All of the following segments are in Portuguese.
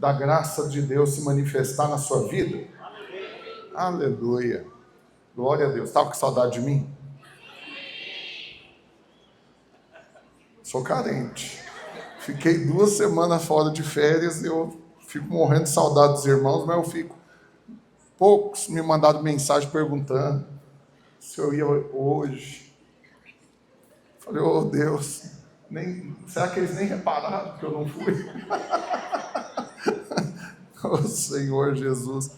da graça de Deus se manifestar na sua vida? Aleluia. Glória a Deus. Estava com saudade de mim? Sou carente. Fiquei 2 semanas fora de férias, eu fico morrendo de saudade dos irmãos, mas eu fico... Poucos me mandaram mensagem perguntando se eu ia hoje. Falei, oh Deus, será que eles nem repararam que eu não fui? Oh Senhor Jesus.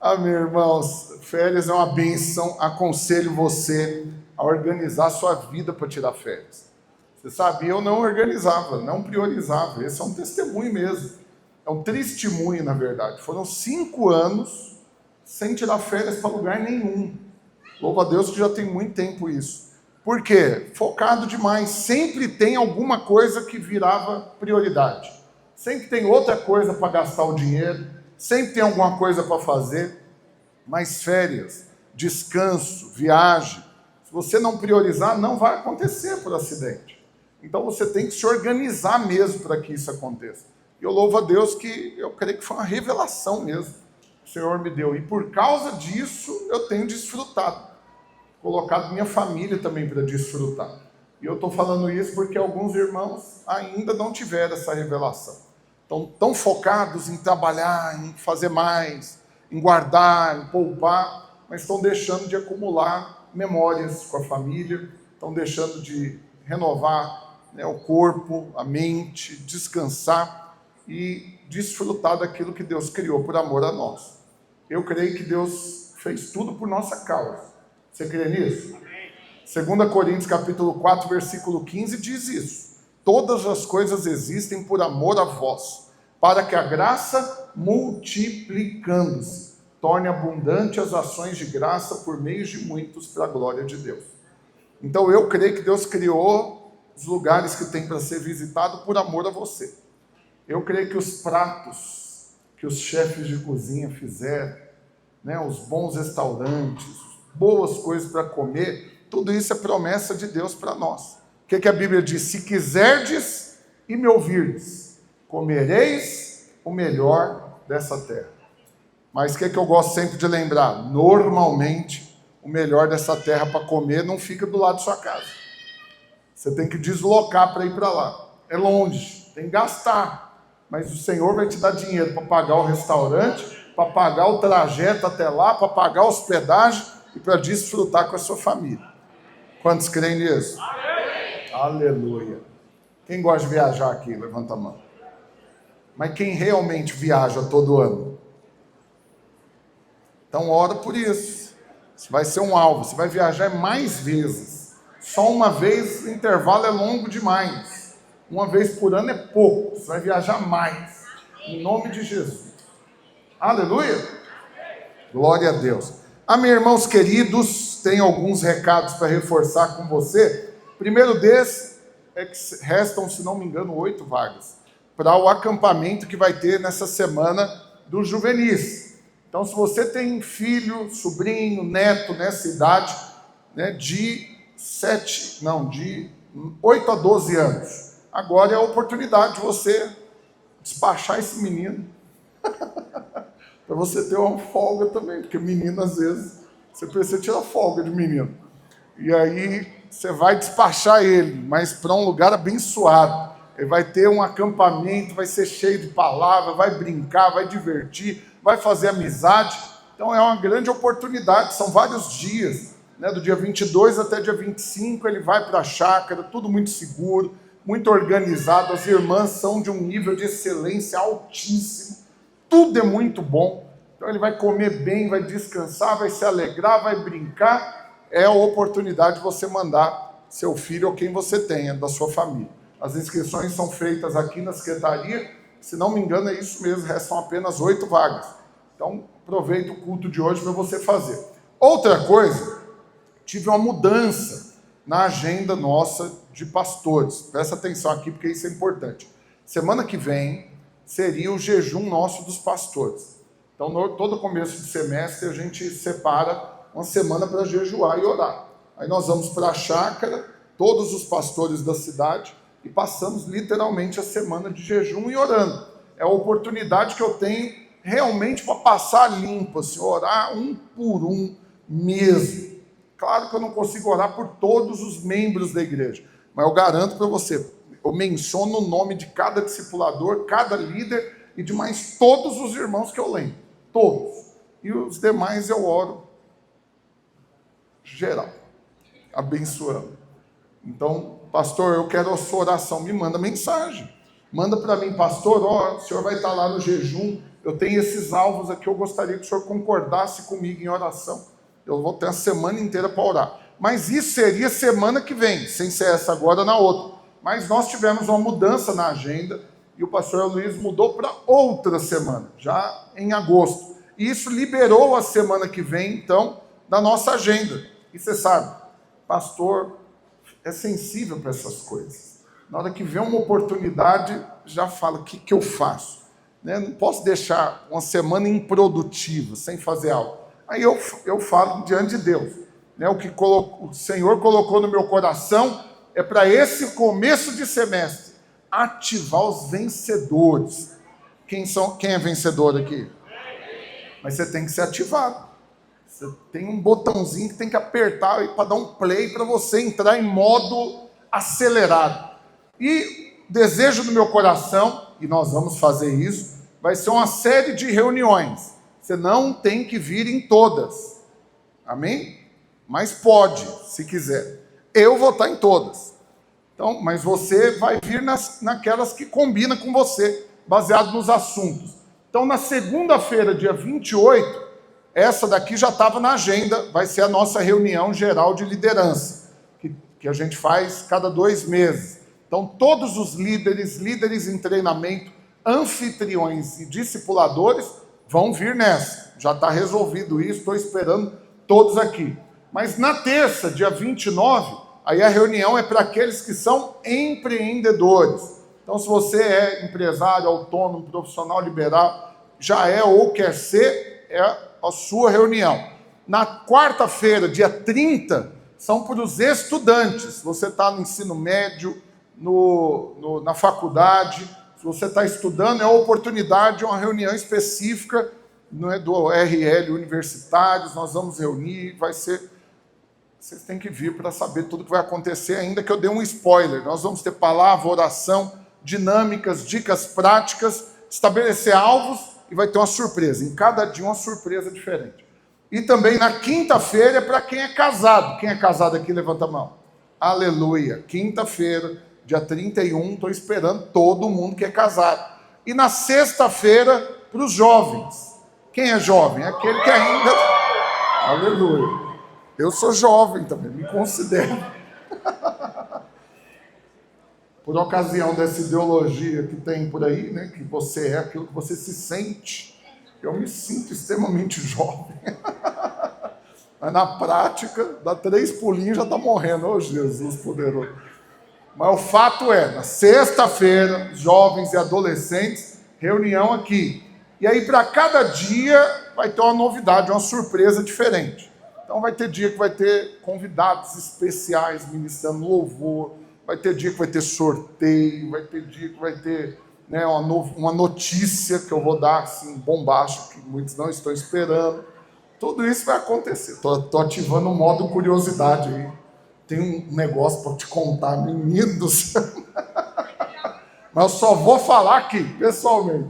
Amém, irmãos. Férias é uma bênção. Aconselho você a organizar a sua vida para tirar férias. Você sabe, eu não organizava, não priorizava. Esse é um testemunho mesmo. É um testemunho, na verdade. Foram 5 anos sem tirar férias para lugar nenhum. Louva a Deus que já tem muito tempo isso. Por quê? Focado demais. Sempre tem alguma coisa que virava prioridade. Sempre tem outra coisa para gastar o dinheiro. Sempre tem alguma coisa para fazer. Mas férias, descanso, viagem, se você não priorizar, não vai acontecer por acidente. Então você tem que se organizar mesmo para que isso aconteça. E eu louvo a Deus que eu creio que foi uma revelação mesmo que o Senhor me deu. E por causa disso eu tenho desfrutado. Colocado minha família também para desfrutar. E eu estou falando isso porque alguns irmãos ainda não tiveram essa revelação. Estão tão focados em trabalhar, em fazer mais, em guardar, em poupar, mas estão deixando de acumular memórias com a família, estão deixando de renovar o corpo, a mente, descansar e desfrutar daquilo que Deus criou por amor a nós. Eu creio que Deus fez tudo por nossa causa. Você crê nisso? 2 Coríntios capítulo 4, versículo 15 diz isso. Todas as coisas existem por amor a vós, para que a graça, multiplicando-se, torne abundante as ações de graça por meio de muitos para a glória de Deus. Então eu creio que Deus criou os lugares que tem para ser visitado por amor a você. Eu creio que os pratos que os chefes de cozinha fizeram, os bons restaurantes, boas coisas para comer, tudo isso é promessa de Deus para nós. O que a Bíblia diz? Se quiserdes e me ouvirdes, comereis o melhor dessa terra. Mas o que eu gosto sempre de lembrar? Normalmente, o melhor dessa terra para comer não fica do lado de sua casa. Você tem que deslocar para ir para lá. É longe, tem que gastar. Mas o Senhor vai te dar dinheiro para pagar o restaurante, para pagar o trajeto até lá, para pagar a hospedagem e para desfrutar com a sua família. Quantos creem nisso? Amém. Aleluia. Quem gosta de viajar aqui? Levanta a mão. Mas quem realmente viaja todo ano? Então ora por isso. Você vai ser um alvo, você vai viajar mais vezes. Só uma vez, o intervalo é longo demais. Uma vez por ano é pouco. Você vai viajar mais. Em nome de Jesus. Aleluia. Glória a Deus. Amém, irmãos queridos. Tem alguns recados para reforçar com você. Primeiro desses é que restam, se não me engano, 8 vagas para o acampamento que vai ter nessa semana dos juvenis. Então, se você tem filho, sobrinho, neto nessa idade, de 8 a 12 anos, agora é a oportunidade de você despachar esse menino para você ter uma folga também, porque menino, às vezes, você precisa tirar folga de menino. E aí, você vai despachar ele, mas para um lugar abençoado. Ele vai ter um acampamento, vai ser cheio de palavras, vai brincar, vai divertir, vai fazer amizade. Então, é uma grande oportunidade, são vários dias, do dia 22 até dia 25, ele vai para a chácara, tudo muito seguro, muito organizado, as irmãs são de um nível de excelência altíssimo, tudo é muito bom. Então ele vai comer bem, vai descansar, vai se alegrar, vai brincar. É a oportunidade de você mandar seu filho ou quem você tenha da sua família. As inscrições são feitas aqui na secretaria, se não me engano é isso mesmo, restam apenas 8 vagas. Então aproveita o culto de hoje para você fazer. Outra coisa, tive uma mudança na agenda nossa de pastores. Presta atenção aqui porque isso é importante. Semana que vem seria o jejum nosso dos pastores. Então, todo começo de semestre, a gente separa uma semana para jejuar e orar. Aí nós vamos para a chácara, todos os pastores da cidade, e passamos literalmente a semana de jejum e orando. é a oportunidade que eu tenho realmente para passar limpo, assim, orar um por um mesmo. Claro que eu não consigo orar por todos os membros da igreja, mas eu garanto para você, eu menciono o nome de cada discipulador, cada líder e de mais todos os irmãos que eu lembro. Todos. E os demais eu oro geral, abençoando. Então, pastor, eu quero a sua oração. Me manda mensagem. Manda para mim, pastor, o senhor vai estar lá no jejum, eu tenho esses alvos aqui, eu gostaria que o senhor concordasse comigo em oração. Eu vou ter a semana inteira para orar. Mas isso seria semana que vem, sem ser essa agora, na outra. Mas nós tivemos uma mudança na agenda e o pastor Luiz mudou para outra semana, já em agosto. E isso liberou a semana que vem, então, da nossa agenda. E você sabe, pastor é sensível para essas coisas. Na hora que vê uma oportunidade, já fala, o que eu faço? Né? Não posso deixar uma semana improdutiva, sem fazer algo. Aí eu falo diante de Deus. Né? O que o Senhor colocou no meu coração é para esse começo de semestre, ativar os vencedores. Quem é vencedor aqui? Mas você tem que ser ativado. Você tem um botãozinho que tem que apertar para dar um play para você entrar em modo acelerado. E desejo do meu coração, e nós vamos fazer isso, vai ser uma série de reuniões. Você não tem que vir em todas. Amém? Mas pode, se quiser. Eu vou estar em todas. Então, mas você vai vir naquelas que combinam com você, baseado nos assuntos. Então, na segunda-feira, dia 28, essa daqui já estava na agenda, vai ser a nossa reunião geral de liderança, que a gente faz cada 2 meses. Então, todos os líderes em treinamento, anfitriões e discipuladores vão vir nessa. Já está resolvido isso, estou esperando todos aqui. Mas na terça, dia 29, aí a reunião é para aqueles que são empreendedores. Então, se você é empresário, autônomo, profissional liberal, já é ou quer ser, é a sua reunião. Na quarta-feira, dia 30, são para os estudantes. Se você está no ensino médio, na faculdade, se você está estudando, é a oportunidade de uma reunião específica, não é, do RL Universitários, nós vamos reunir, vai ser... Vocês têm que vir para saber tudo que vai acontecer, ainda que eu dê um spoiler. Nós vamos ter palavra, oração, dinâmicas, dicas práticas, estabelecer alvos e vai ter uma surpresa. Em cada dia uma surpresa diferente. E também na quinta-feira é para quem é casado. Quem é casado aqui, levanta a mão. Aleluia. Quinta-feira, dia 31, estou esperando todo mundo que é casado. E na sexta-feira, para os jovens. Quem é jovem? É aquele que ainda... Aleluia. Eu sou jovem também, me considero. Por ocasião dessa ideologia que tem por aí, né, que você é aquilo que você se sente, eu me sinto extremamente jovem. Mas na prática, dá 3 pulinhos e já está morrendo. Ô Jesus poderoso. Mas o fato é, na sexta-feira, jovens e adolescentes, reunião aqui. E aí para cada dia vai ter uma novidade, uma surpresa diferente. Então vai ter dia que vai ter convidados especiais ministrando louvor, vai ter dia que vai ter sorteio, vai ter dia que vai ter, né, uma notícia que eu vou dar assim, bombástico, que muitos não estão esperando. Tudo isso vai acontecer. Estou ativando o modo curiosidade aí. Tem um negócio para te contar, menino do céu. Mas eu só vou falar aqui, pessoalmente.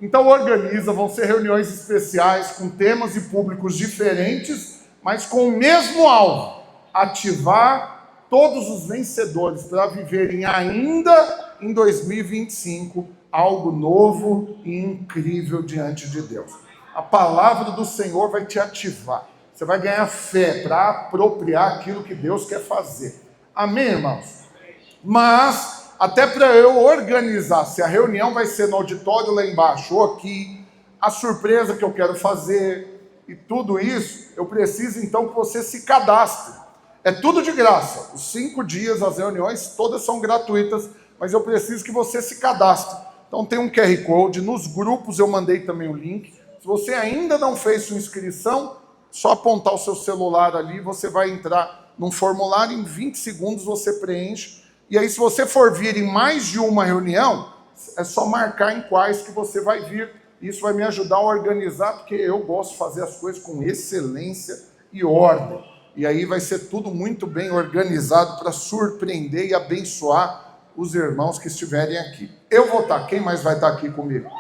Então organiza, vão ser reuniões especiais com temas e públicos diferentes, mas com o mesmo alvo, ativar todos os vencedores para viverem ainda em 2025 algo novo e incrível diante de Deus. A palavra do Senhor vai te ativar. Você vai ganhar fé para apropriar aquilo que Deus quer fazer. Amém, irmãos? Mas, até para eu organizar, se a reunião vai ser no auditório lá embaixo ou aqui, a surpresa que eu quero fazer... E tudo isso, eu preciso então que você se cadastre. É tudo de graça. Os 5 dias, as reuniões, todas são gratuitas, mas eu preciso que você se cadastre. Então tem um QR Code, nos grupos eu mandei também o link. Se você ainda não fez sua inscrição, só apontar o seu celular ali, você vai entrar num formulário, em 20 segundos você preenche. E aí se você for vir em mais de uma reunião, é só marcar em quais que você vai vir. Isso vai me ajudar a organizar, porque eu gosto de fazer as coisas com excelência e ordem. E aí vai ser tudo muito bem organizado para surpreender e abençoar os irmãos que estiverem aqui. Eu vou estar, quem mais vai estar aqui comigo?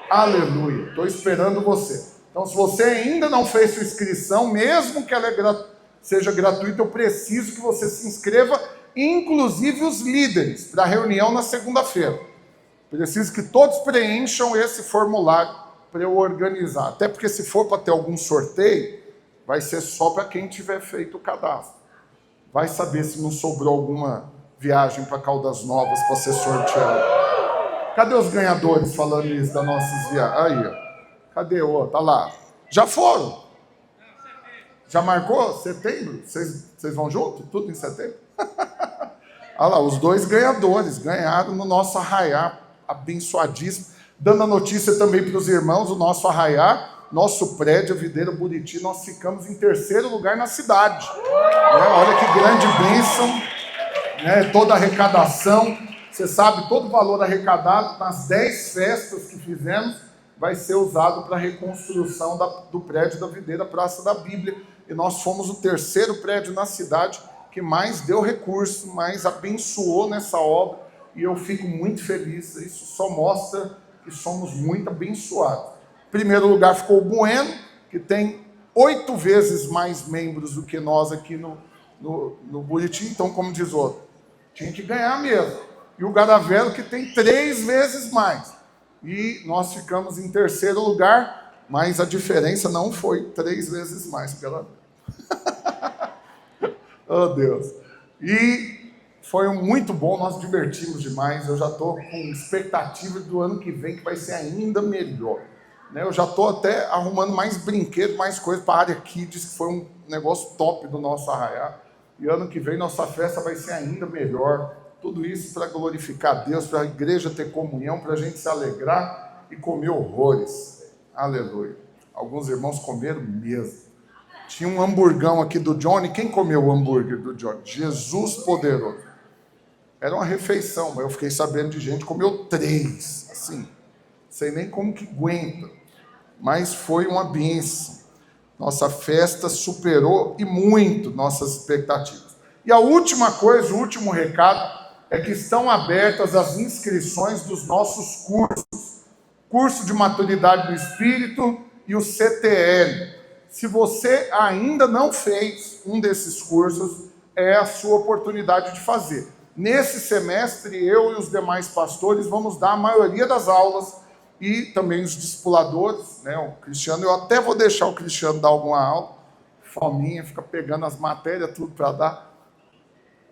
Aleluia, estou esperando você. Então, se você ainda não fez sua inscrição, mesmo que ela seja gratuita, eu preciso que você se inscreva, inclusive os líderes, para a reunião na segunda-feira. Preciso que todos preencham esse formulário para eu organizar. Até porque se for para ter algum sorteio, vai ser só para quem tiver feito o cadastro. Vai saber se não sobrou alguma viagem para Caldas Novas para ser sorteado. Cadê os ganhadores falando isso das nossas viagens? Aí, ó. Cadê o outro? Tá lá. Já foram? Já marcou? Setembro? Vocês vão junto? Tudo em setembro? Olha lá, os dois ganhadores ganharam no nosso arraiá abençoadíssimo. Dando a notícia também para os irmãos, o nosso arraiá, nosso prédio, a Videira Buriti, nós ficamos em 3º lugar na cidade. Olha que grande bênção, toda a arrecadação. Você sabe, todo o valor arrecadado nas 10 festas que fizemos vai ser usado para a reconstrução do prédio da Videira Praça da Bíblia. E nós fomos o 3º prédio na cidade que mais deu recurso, mais abençoou nessa obra. E eu fico muito feliz. Isso só mostra que somos muito abençoados. Em primeiro lugar ficou o Bueno, que tem 8 vezes mais membros do que nós aqui no Buriti. Então, como diz o outro, tinha que ganhar mesmo. E o Garavelo, que tem 3 vezes mais. E nós ficamos em 3º lugar, mas a diferença não foi 3 vezes mais pela. Oh, Deus! E foi muito bom, nós divertimos demais. Eu já estou com expectativa do ano que vem, que vai ser ainda melhor. Eu já estou até arrumando mais brinquedos, mais coisas para a área Kids, que foi um negócio top do nosso arraiá. E ano que vem nossa festa vai ser ainda melhor. Tudo isso para glorificar Deus, para a igreja ter comunhão, para a gente se alegrar e comer horrores. Aleluia. Alguns irmãos comeram mesmo. Tinha um hamburgão aqui do Johnny. Quem comeu o hambúrguer do Johnny? Jesus poderoso. Era uma refeição, mas eu fiquei sabendo de gente que comeu 3. Assim, sei nem como que aguenta. Mas foi uma bênção. Nossa festa superou e muito nossas expectativas. E a última coisa, o último recado, é que estão abertas as inscrições dos nossos cursos. Curso de Maturidade do Espírito e o CTL. Se você ainda não fez um desses cursos, é a sua oportunidade de fazer. Nesse semestre, eu e os demais pastores vamos dar a maioria das aulas e também os discipuladores, o Cristiano, eu até vou deixar o Cristiano dar alguma aula. Fominha, fica pegando as matérias, tudo para dar.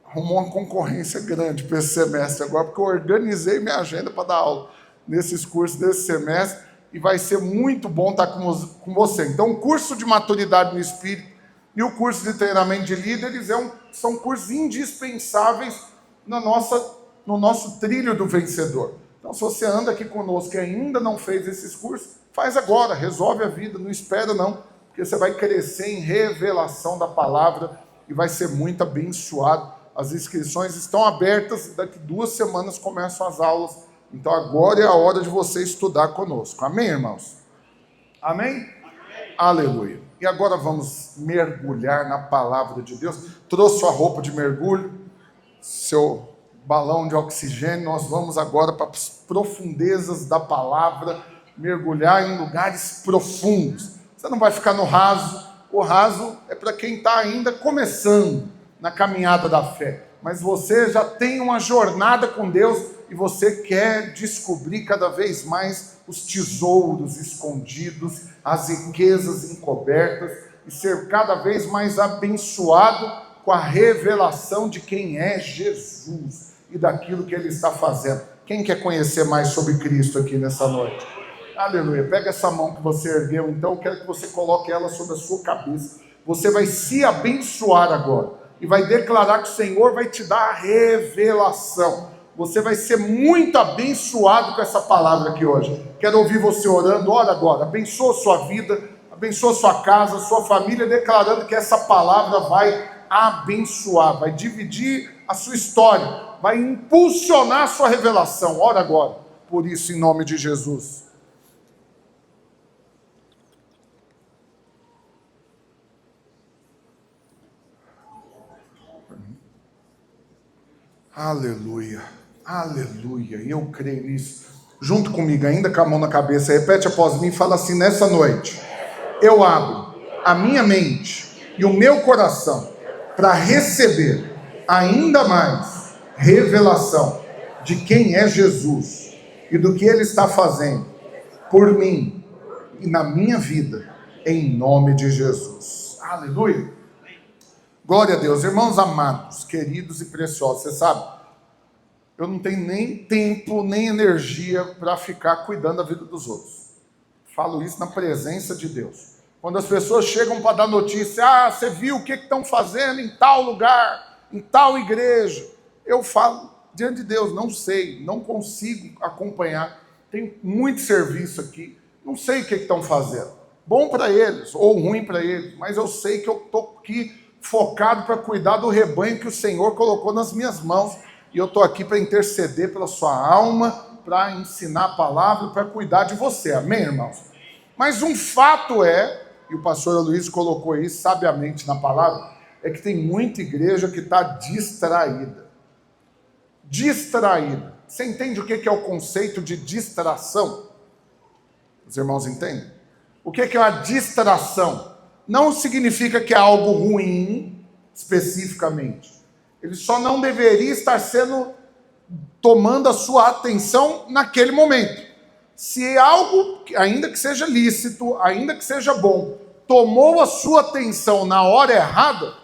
Arrumou uma concorrência grande para esse semestre agora, porque eu organizei minha agenda para dar aula nesses cursos desse semestre, e vai ser muito bom estar com você. Então, o curso de Maturidade no Espírito e o curso de Treinamento de Líderes são cursos indispensáveis no nosso trilho do vencedor. Então, se você anda aqui conosco e ainda não fez esses cursos, faz agora, resolve a vida, não espera não, porque você vai crescer em revelação da palavra e vai ser muito abençoado. As inscrições estão abertas, daqui 2 semanas começam as aulas. Então agora é a hora de você estudar conosco. Amém, irmãos? Amém? Amém? Aleluia. E agora vamos mergulhar na palavra de Deus. Trouxe sua roupa de mergulho, seu balão de oxigênio. Nós vamos agora para as profundezas da palavra, mergulhar em lugares profundos. Você não vai ficar no raso. O raso é para quem está ainda começando na caminhada da fé, mas você já tem uma jornada com Deus e você quer descobrir cada vez mais os tesouros escondidos, as riquezas encobertas e ser cada vez mais abençoado com a revelação de quem é Jesus e daquilo que Ele está fazendo. Quem quer conhecer mais sobre Cristo aqui nessa noite? Aleluia. Pega essa mão que você ergueu, então eu quero que você coloque ela sobre a sua cabeça. Você vai se abençoar agora e vai declarar que o Senhor vai te dar a revelação. Você vai ser muito abençoado com essa palavra aqui hoje. Quero ouvir você orando. Ora agora, abençoa sua vida, abençoa sua casa, sua família, declarando que essa palavra vai abençoar, vai dividir a sua história, vai impulsionar a sua revelação. Ora agora. por isso em nome de Jesus. Aleluia, aleluia, e eu creio nisso. Junto comigo, ainda com a mão na cabeça, repete após mim e fala assim: nessa noite, eu abro a minha mente e o meu coração para receber ainda mais revelação de quem é Jesus e do que Ele está fazendo por mim e na minha vida, em nome de Jesus. Aleluia. Glória a Deus. Irmãos amados, queridos e preciosos, você sabe, eu não tenho nem tempo, nem energia para ficar cuidando da vida dos outros. Falo isso na presença de Deus. Quando as pessoas chegam para dar notícia, você viu o que estão fazendo em tal lugar, em tal igreja? Eu falo diante de Deus, não sei, não consigo acompanhar. Tem muito serviço aqui, não sei o que estão fazendo. Bom para eles ou ruim para eles, mas eu sei que eu estou aqui focado para cuidar do rebanho que o Senhor colocou nas minhas mãos, e eu estou aqui para interceder pela sua alma, para ensinar a palavra, para cuidar de você, amém, irmãos? Mas um fato é, e o pastor Luiz colocou isso sabiamente na palavra, é que tem muita igreja que está distraída. Distraída. Você entende o que é o conceito de distração? Os irmãos entendem? O que é a distração? Não significa que é algo ruim, especificamente. Ele só não deveria estar tomando a sua atenção naquele momento. Se algo, ainda que seja lícito, ainda que seja bom, tomou a sua atenção na hora errada,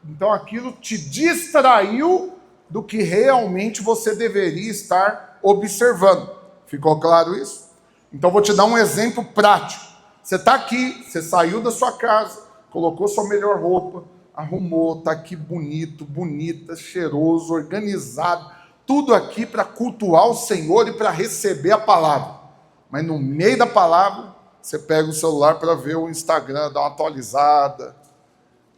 então aquilo te distraiu do que realmente você deveria estar observando. Ficou claro isso? Então vou te dar um exemplo prático. Você está aqui, você saiu da sua casa, colocou sua melhor roupa, arrumou, está aqui bonito, bonita, cheiroso, organizado, tudo aqui para cultuar o Senhor e para receber a palavra. Mas no meio da palavra, você pega o celular para ver o Instagram, dar uma atualizada,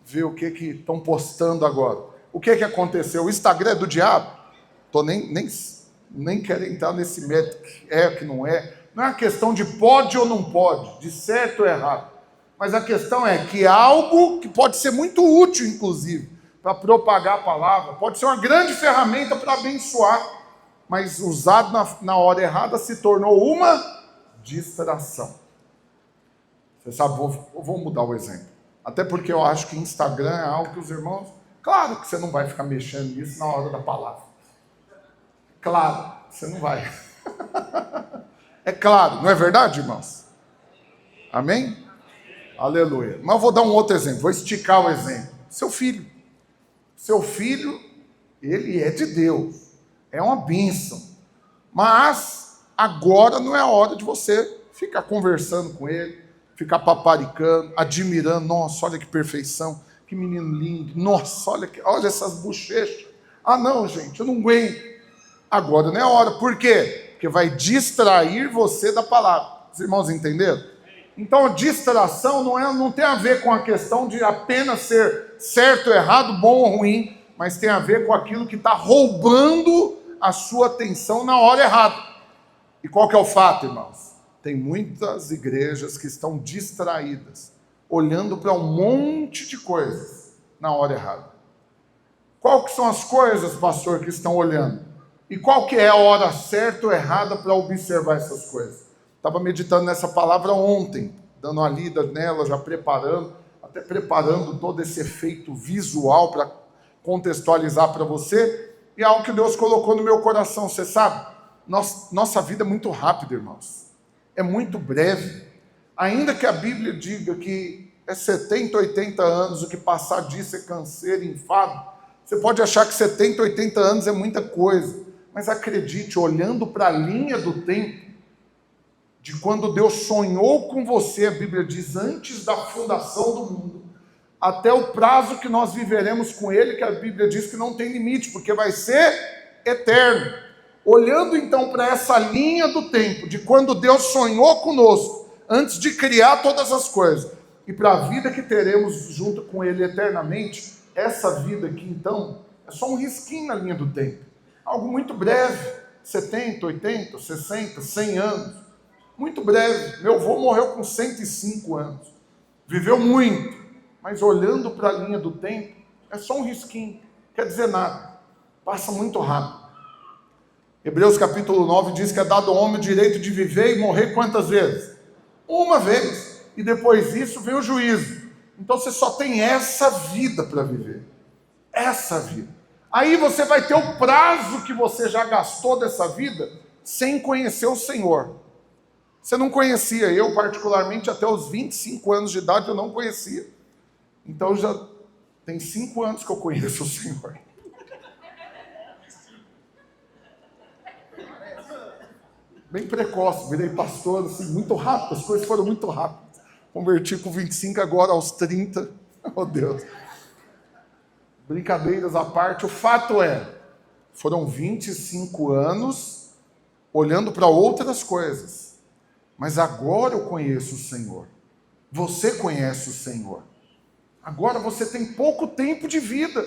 ver o que estão postando agora. O que aconteceu? O Instagram é do diabo? Nem quero entrar nesse mérito, que é ou que não é. Não é uma questão de pode ou não pode, de certo ou errado. Mas a questão é que algo que pode ser muito útil, inclusive, para propagar a palavra, pode ser uma grande ferramenta para abençoar, mas usado na hora errada se tornou uma distração. Você sabe, vou mudar o exemplo. Até porque eu acho que Instagram é algo que os irmãos... Claro que você não vai ficar mexendo nisso na hora da palavra. Claro, você não vai. É claro, não é verdade, irmãos? Amém? Aleluia. Mas eu vou dar um outro exemplo, vou esticar o exemplo. Seu filho. Seu filho, ele é de Deus. É uma bênção. Mas agora não é a hora de você ficar conversando com ele, ficar paparicando, admirando. Nossa, olha que perfeição, que menino lindo. Nossa, olha essas bochechas. Ah, não, gente, eu não aguento. Agora não é a hora. Por quê? Porque vai distrair você da palavra. Os irmãos entenderam? Então a distração não tem a ver com a questão de apenas ser certo, errado, bom ou ruim, mas tem a ver com aquilo que está roubando a sua atenção na hora errada. E qual que é o fato, irmãos? Tem muitas igrejas que estão distraídas, olhando para um monte de coisas na hora errada. Qual que são as coisas, pastor, que estão olhando? E qual que é a hora certa ou errada para observar essas coisas? Estava meditando nessa palavra ontem, dando uma lida nela, já até preparando todo esse efeito visual para contextualizar para você. E é algo que Deus colocou no meu coração, você sabe? Nossa vida é muito rápida, irmãos. É muito breve. Ainda que a Bíblia diga que é 70, 80 anos, o que passar disso é canseiro, enfado. Você pode achar que 70, 80 anos é muita coisa. Mas acredite, olhando para a linha do tempo, de quando Deus sonhou com você, a Bíblia diz, antes da fundação do mundo, até o prazo que nós viveremos com Ele, que a Bíblia diz que não tem limite, porque vai ser eterno. Olhando então para essa linha do tempo, de quando Deus sonhou conosco, antes de criar todas as coisas, e para a vida que teremos junto com Ele eternamente, essa vida aqui então, é só um risquinho na linha do tempo. Algo muito breve. 70, 80, 60, 100 anos. Muito breve. Meu avô morreu com 105 anos. Viveu muito, mas olhando para a linha do tempo, é só um risquinho, quer dizer nada. Passa muito rápido. Hebreus capítulo 9 diz que é dado ao homem o direito de viver e morrer quantas vezes? Uma vez. E depois disso vem o juízo. Então você só tem essa vida para viver. Essa vida. Aí você vai ter o prazo que você já gastou dessa vida sem conhecer o Senhor. Você não conhecia. Eu, particularmente, até os 25 anos de idade, eu não conhecia. Então já tem 5 anos que eu conheço o Senhor. Bem precoce, virei pastor, assim, muito rápido, as coisas foram muito rápidas. Converti com 25, agora aos 30. Oh, Deus. Brincadeiras à parte, o fato é, foram 25 anos olhando para outras coisas. Mas agora eu conheço o Senhor. Você conhece o Senhor. Agora você tem pouco tempo de vida.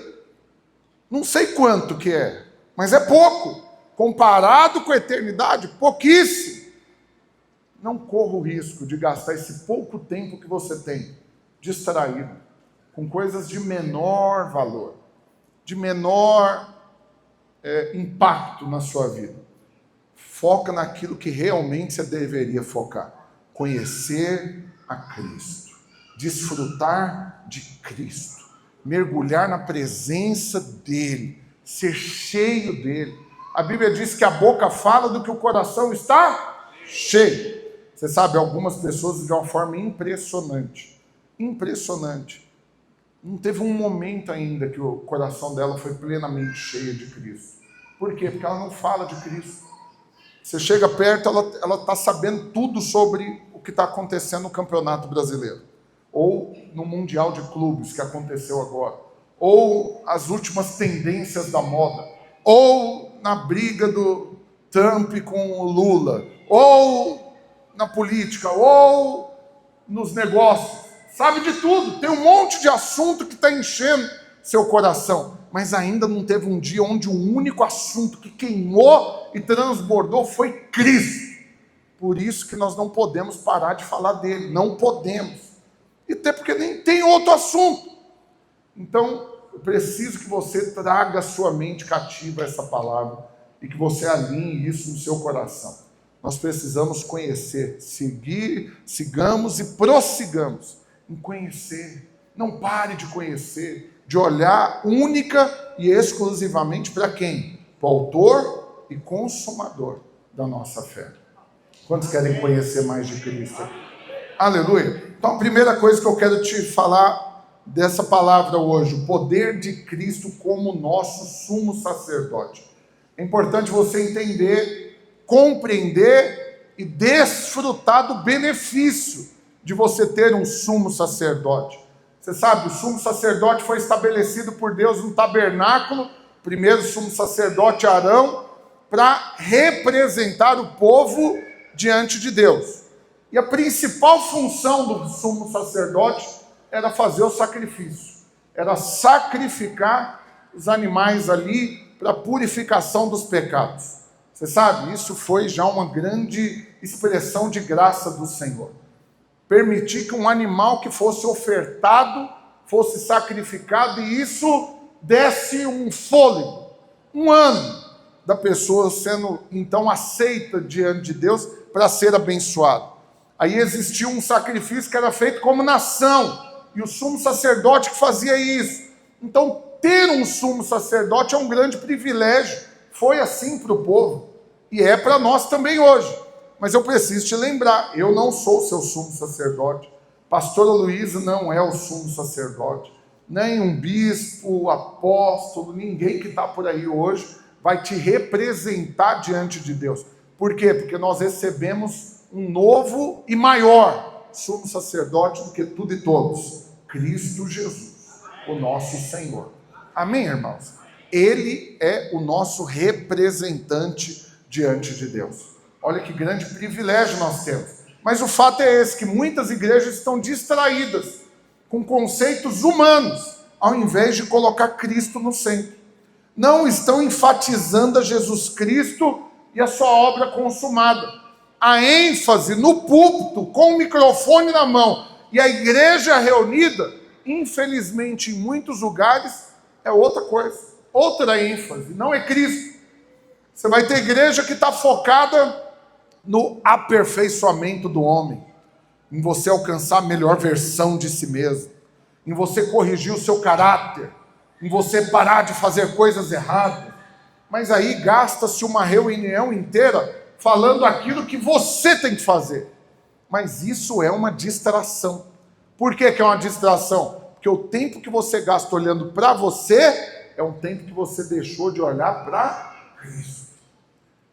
Não sei quanto que é, mas é pouco. Comparado com a eternidade, pouquíssimo. Não corra o risco de gastar esse pouco tempo que você tem distraído com coisas de menor valor, de menor impacto na sua vida. Foca naquilo que realmente você deveria focar. Conhecer a Cristo. Desfrutar de Cristo. Mergulhar na presença dEle. Ser cheio dEle. A Bíblia diz que a boca fala do que o coração está cheio. Você sabe, algumas pessoas de uma forma impressionante. Impressionante. Não teve um momento ainda que o coração dela foi plenamente cheio de Cristo. Por quê? Porque ela não fala de Cristo. Você chega perto, ela está sabendo tudo sobre o que está acontecendo no Campeonato Brasileiro. Ou no Mundial de Clubes, que aconteceu agora. Ou as últimas tendências da moda. Ou na briga do Trump com o Lula, ou na política, ou nos negócios. Sabe de tudo, tem um monte de assunto que está enchendo seu coração, mas ainda não teve um dia onde o único assunto que queimou e transbordou foi Cristo. Por isso que nós não podemos parar de falar dele, não podemos. E até porque nem tem outro assunto. Então, eu preciso que você traga a sua mente cativa a essa palavra e que você alinhe isso no seu coração. Nós precisamos conhecer, sigamos e prossigamos em conhecer. Não pare de conhecer, de olhar única e exclusivamente para quem? Para o autor e consumador da nossa fé. Quantos querem conhecer mais de Cristo? Aleluia! Então, a primeira coisa que eu quero te falar dessa palavra hoje, o poder de Cristo como nosso sumo sacerdote. É importante você entender, compreender e desfrutar do benefício de você ter um sumo sacerdote. Você sabe, o sumo sacerdote foi estabelecido por Deus no tabernáculo, primeiro sumo sacerdote Arão, para representar o povo diante de Deus. E a principal função do sumo sacerdote era fazer o sacrifício, era sacrificar os animais ali para a purificação dos pecados. Você sabe, isso foi já uma grande expressão de graça do Senhor. Permitir que um animal que fosse ofertado, fosse sacrificado, e isso desse um fôlego, um ano da pessoa sendo então aceita diante de Deus para ser abençoado. Aí existia um sacrifício que era feito como nação, e o sumo sacerdote que fazia isso. Então, ter um sumo sacerdote é um grande privilégio. Foi assim para o povo. E é para nós também hoje. Mas eu preciso te lembrar, eu não sou o seu sumo sacerdote. Pastora Luísa não é o sumo sacerdote. Nem um bispo, apóstolo, ninguém que está por aí hoje vai te representar diante de Deus. Por quê? Porque nós recebemos um novo e maior sumo sacerdote do que tudo e todos. Cristo Jesus, o nosso Senhor. Amém, irmãos? Ele é o nosso representante diante de Deus. Olha que grande privilégio nós temos. Mas o fato é esse, que muitas igrejas estão distraídas com conceitos humanos, ao invés de colocar Cristo no centro. Não estão enfatizando a Jesus Cristo e a sua obra consumada. A ênfase no púlpito, com o microfone na mão, e a igreja reunida, infelizmente, em muitos lugares, é outra coisa, outra ênfase, não é Cristo. Você vai ter igreja que está focada no aperfeiçoamento do homem, em você alcançar a melhor versão de si mesmo, em você corrigir o seu caráter, em você parar de fazer coisas erradas. Mas aí gasta-se uma reunião inteira falando aquilo que você tem que fazer. Mas isso é uma distração. Por que é uma distração? Porque o tempo que você gasta olhando para você é um tempo que você deixou de olhar para Cristo.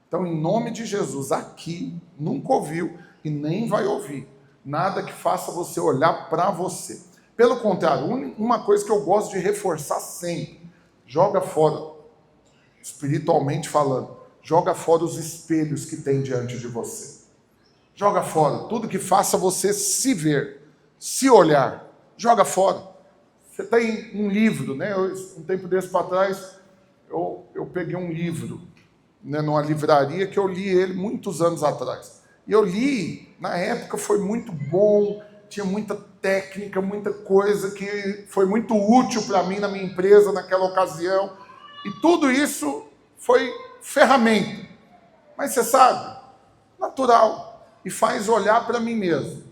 Então, em nome de Jesus, aqui nunca ouviu e nem vai ouvir nada que faça você olhar para você. Pelo contrário, uma coisa que eu gosto de reforçar sempre: joga fora, espiritualmente falando, joga fora os espelhos que tem diante de você. Joga fora tudo que faça você se ver, se olhar. Joga fora. Você tem um livro, né? Um tempo desse para trás, eu peguei um livro, né, numa livraria, que eu li ele muitos anos atrás. E eu li, na época foi muito bom, tinha muita técnica, muita coisa que foi muito útil para mim na minha empresa naquela ocasião. E tudo isso foi ferramenta. Mas você sabe, natural. E faz olhar para mim mesmo.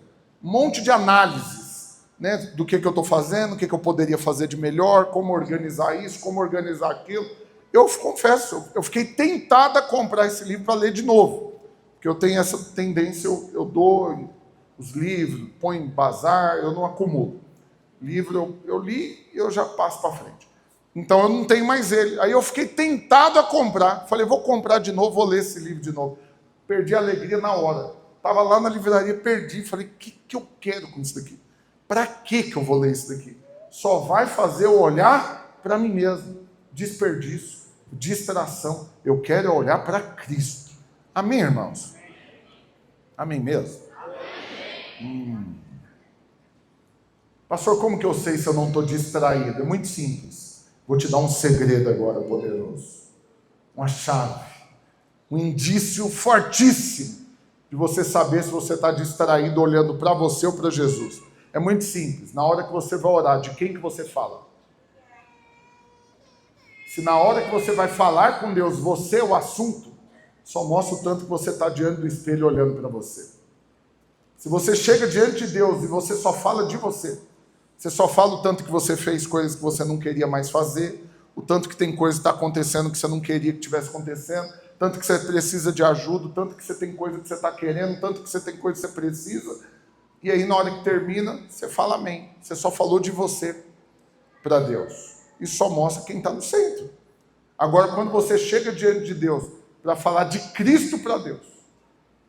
Um monte de análises, né, do que eu estou fazendo, o que eu poderia fazer de melhor, como organizar isso, como organizar aquilo. Eu confesso, eu fiquei tentado a comprar esse livro para ler de novo. Porque eu tenho essa tendência, eu dou os livros, ponho em bazar, eu não acumulo. Livro eu li e eu já passo para frente. Então eu não tenho mais ele. Aí eu fiquei tentado a comprar. Falei, vou comprar de novo, vou ler esse livro de novo. Perdi a alegria na hora. Estava lá na livraria, perdi. Falei, o que eu quero com isso daqui? Para que eu vou ler isso daqui? Só vai fazer eu olhar para mim mesmo. Desperdício, distração. Eu quero olhar para Cristo. Amém, irmãos? Amém mesmo? Pastor, como que eu sei se eu não estou distraído? É muito simples. Vou te dar um segredo agora, poderoso. Uma chave. Um indício fortíssimo de você saber se você está distraído olhando para você ou para Jesus. É muito simples. Na hora que você vai orar, de quem que você fala? Se na hora que você vai falar com Deus, você é o assunto, só mostra o tanto que você está diante do espelho olhando para você. Se você chega diante de Deus e você só fala de você, você só fala o tanto que você fez coisas que você não queria mais fazer, o tanto que tem coisa que está acontecendo que você não queria que tivesse acontecendo, tanto que você precisa de ajuda, tanto que você tem coisa que você está querendo, tanto que você tem coisa que você precisa, e aí na hora que termina, você fala amém. Você só falou de você para Deus. Isso só mostra quem está no centro. Agora, quando você chega diante de Deus para falar de Cristo para Deus,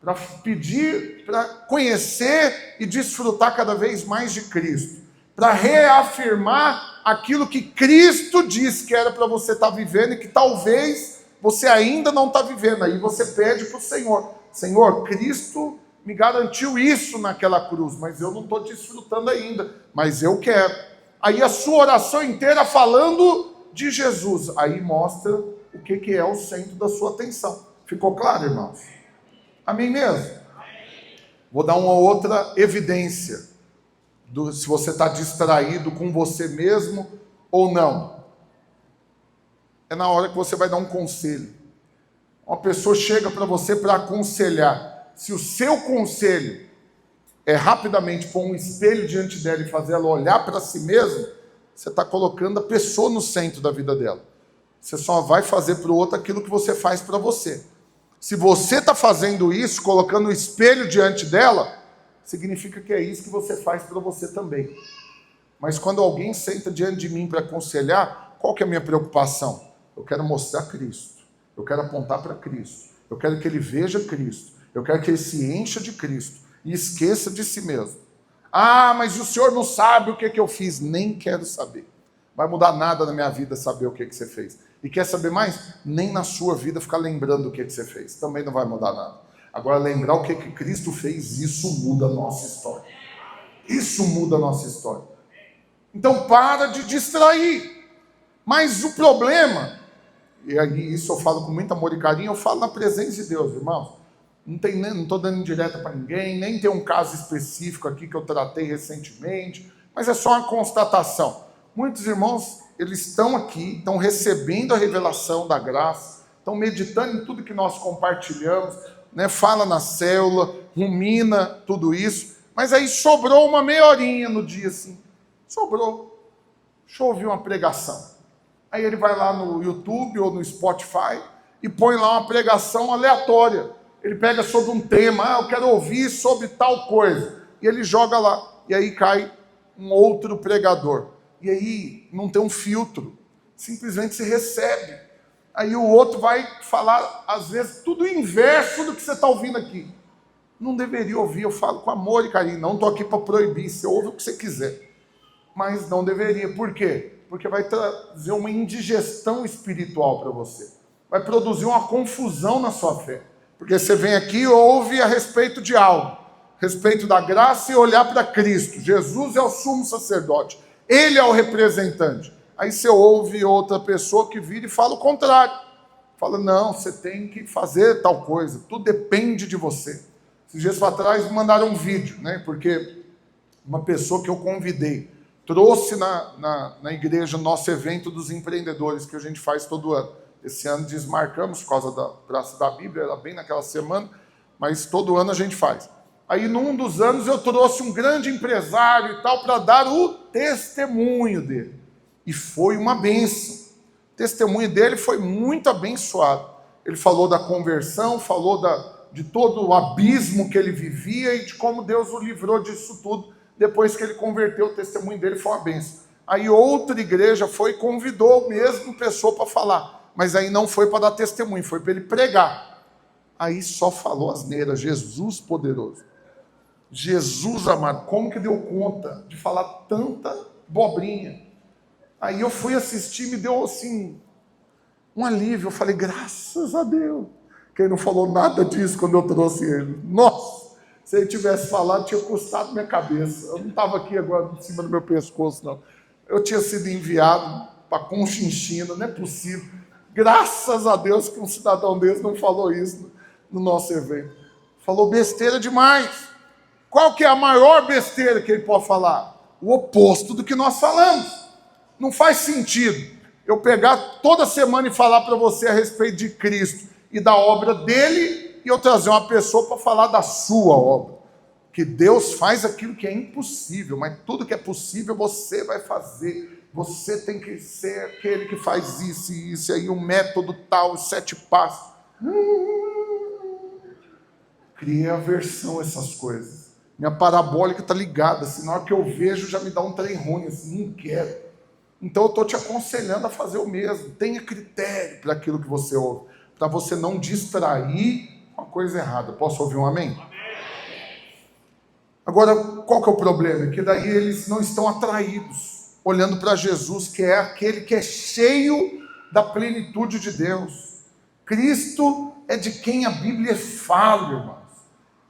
para pedir, para conhecer e desfrutar cada vez mais de Cristo, para reafirmar aquilo que Cristo disse que era para você estar vivendo e que talvez você ainda não está vivendo. Aí você pede para o Senhor: Senhor, Cristo me garantiu isso naquela cruz, mas eu não estou desfrutando ainda, mas eu quero. Aí a sua oração inteira falando de Jesus, aí mostra o que é o centro da sua atenção. Ficou claro, irmãos? Amém mesmo? Vou dar uma outra evidência se você está distraído com você mesmo ou não. É na hora que você vai dar um conselho. Uma pessoa chega para você para aconselhar. Se o seu conselho é rapidamente pôr um espelho diante dela e fazer ela olhar para si mesma, você está colocando a pessoa no centro da vida dela. Você só vai fazer para o outro aquilo que você faz para você. Se você está fazendo isso, colocando o espelho diante dela, significa que é isso que você faz para você também. Mas quando alguém senta diante de mim para aconselhar, qual que é a minha preocupação? Eu quero mostrar Cristo. Eu quero apontar para Cristo. Eu quero que ele veja Cristo. Eu quero que ele se encha de Cristo e esqueça de si mesmo. Ah, mas o senhor não sabe o que eu fiz. Nem quero saber. Vai mudar nada na minha vida saber o que você fez. E quer saber mais? Nem na sua vida ficar lembrando o que você fez. Também não vai mudar nada. Agora, lembrar o que Cristo fez, isso muda a nossa história. Isso muda a nossa história. Então, para de distrair. Mas o problema, e aí isso eu falo com muito amor e carinho, eu falo na presença de Deus, irmãos. Não estou dando indireta para ninguém, nem tem um caso específico aqui que eu tratei recentemente, mas é só uma constatação. Muitos irmãos, eles estão aqui, estão recebendo a revelação da graça, estão meditando em tudo que nós compartilhamos, né? Fala na célula, rumina tudo isso, mas aí sobrou uma meia horinha no dia assim, sobrou, deixa eu ouvir uma pregação. Aí ele vai lá no YouTube ou no Spotify e põe lá uma pregação aleatória. Ele pega sobre um tema, eu quero ouvir sobre tal coisa. E ele joga lá. E aí cai um outro pregador. E aí não tem um filtro. Simplesmente se recebe. Aí o outro vai falar, às vezes, tudo o inverso do que você está ouvindo aqui. Não deveria ouvir, eu falo com amor e carinho. Não estou aqui para proibir, você ouve o que você quiser. Mas não deveria. Por quê? Porque vai trazer uma indigestão espiritual para você. Vai produzir uma confusão na sua fé. Porque você vem aqui e ouve a respeito de algo, a respeito da graça e olhar para Cristo. Jesus é o sumo sacerdote, Ele é o representante. Aí você ouve outra pessoa que vira e fala o contrário. Fala, não, você tem que fazer tal coisa, tudo depende de você. Esses dias atrás me mandaram um vídeo, né? Porque uma pessoa que eu convidei trouxe na igreja nosso evento dos empreendedores que a gente faz todo ano. Esse ano desmarcamos por causa da Praça da Bíblia, era bem naquela semana, mas todo ano a gente faz. Aí, num dos anos, eu trouxe um grande empresário e tal para dar o testemunho dele. E foi uma bênção. O testemunho dele foi muito abençoado. Ele falou da conversão, falou de todo o abismo que ele vivia e de como Deus o livrou disso tudo. Depois que ele converteu, o testemunho dele foi uma bênção. Aí outra igreja foi e convidou a mesma pessoa para falar. Mas aí não foi para dar testemunho, foi para ele pregar. Aí só falou asneira, Jesus poderoso. Jesus amado, como que deu conta de falar tanta bobrinha? Aí eu fui assistir, me deu assim, um alívio. Eu falei, graças a Deus. Que ele não falou nada disso quando eu trouxe ele. Nossa, se ele tivesse falado, tinha custado minha cabeça. Eu não estava aqui agora em cima do meu pescoço, não. Eu tinha sido enviado para Conchinchina, não é possível. Graças a Deus que um cidadão desse não falou isso no nosso evento. Falou besteira demais. Qual que é a maior besteira que ele pode falar? O oposto do que nós falamos. Não faz sentido eu pegar toda semana e falar para você a respeito de Cristo e da obra dele e eu trazer uma pessoa para falar da sua obra. Que Deus faz aquilo que é impossível, mas tudo que é possível você vai fazer. Você tem que ser aquele que faz isso e isso, e aí um método tal, 7 passos. Criei aversão a essas coisas. Minha parabólica está ligada, assim, na hora que eu vejo já me dá um trem ruim, assim, não quero. Então eu estou te aconselhando a fazer o mesmo. Tenha critério para aquilo que você ouve, para você não distrair com a coisa errada. Posso ouvir um amém? Agora, qual que é o problema? É que daí eles não estão atraídos, olhando para Jesus, que é aquele que é cheio da plenitude de Deus. Cristo é de quem a Bíblia fala, irmãos.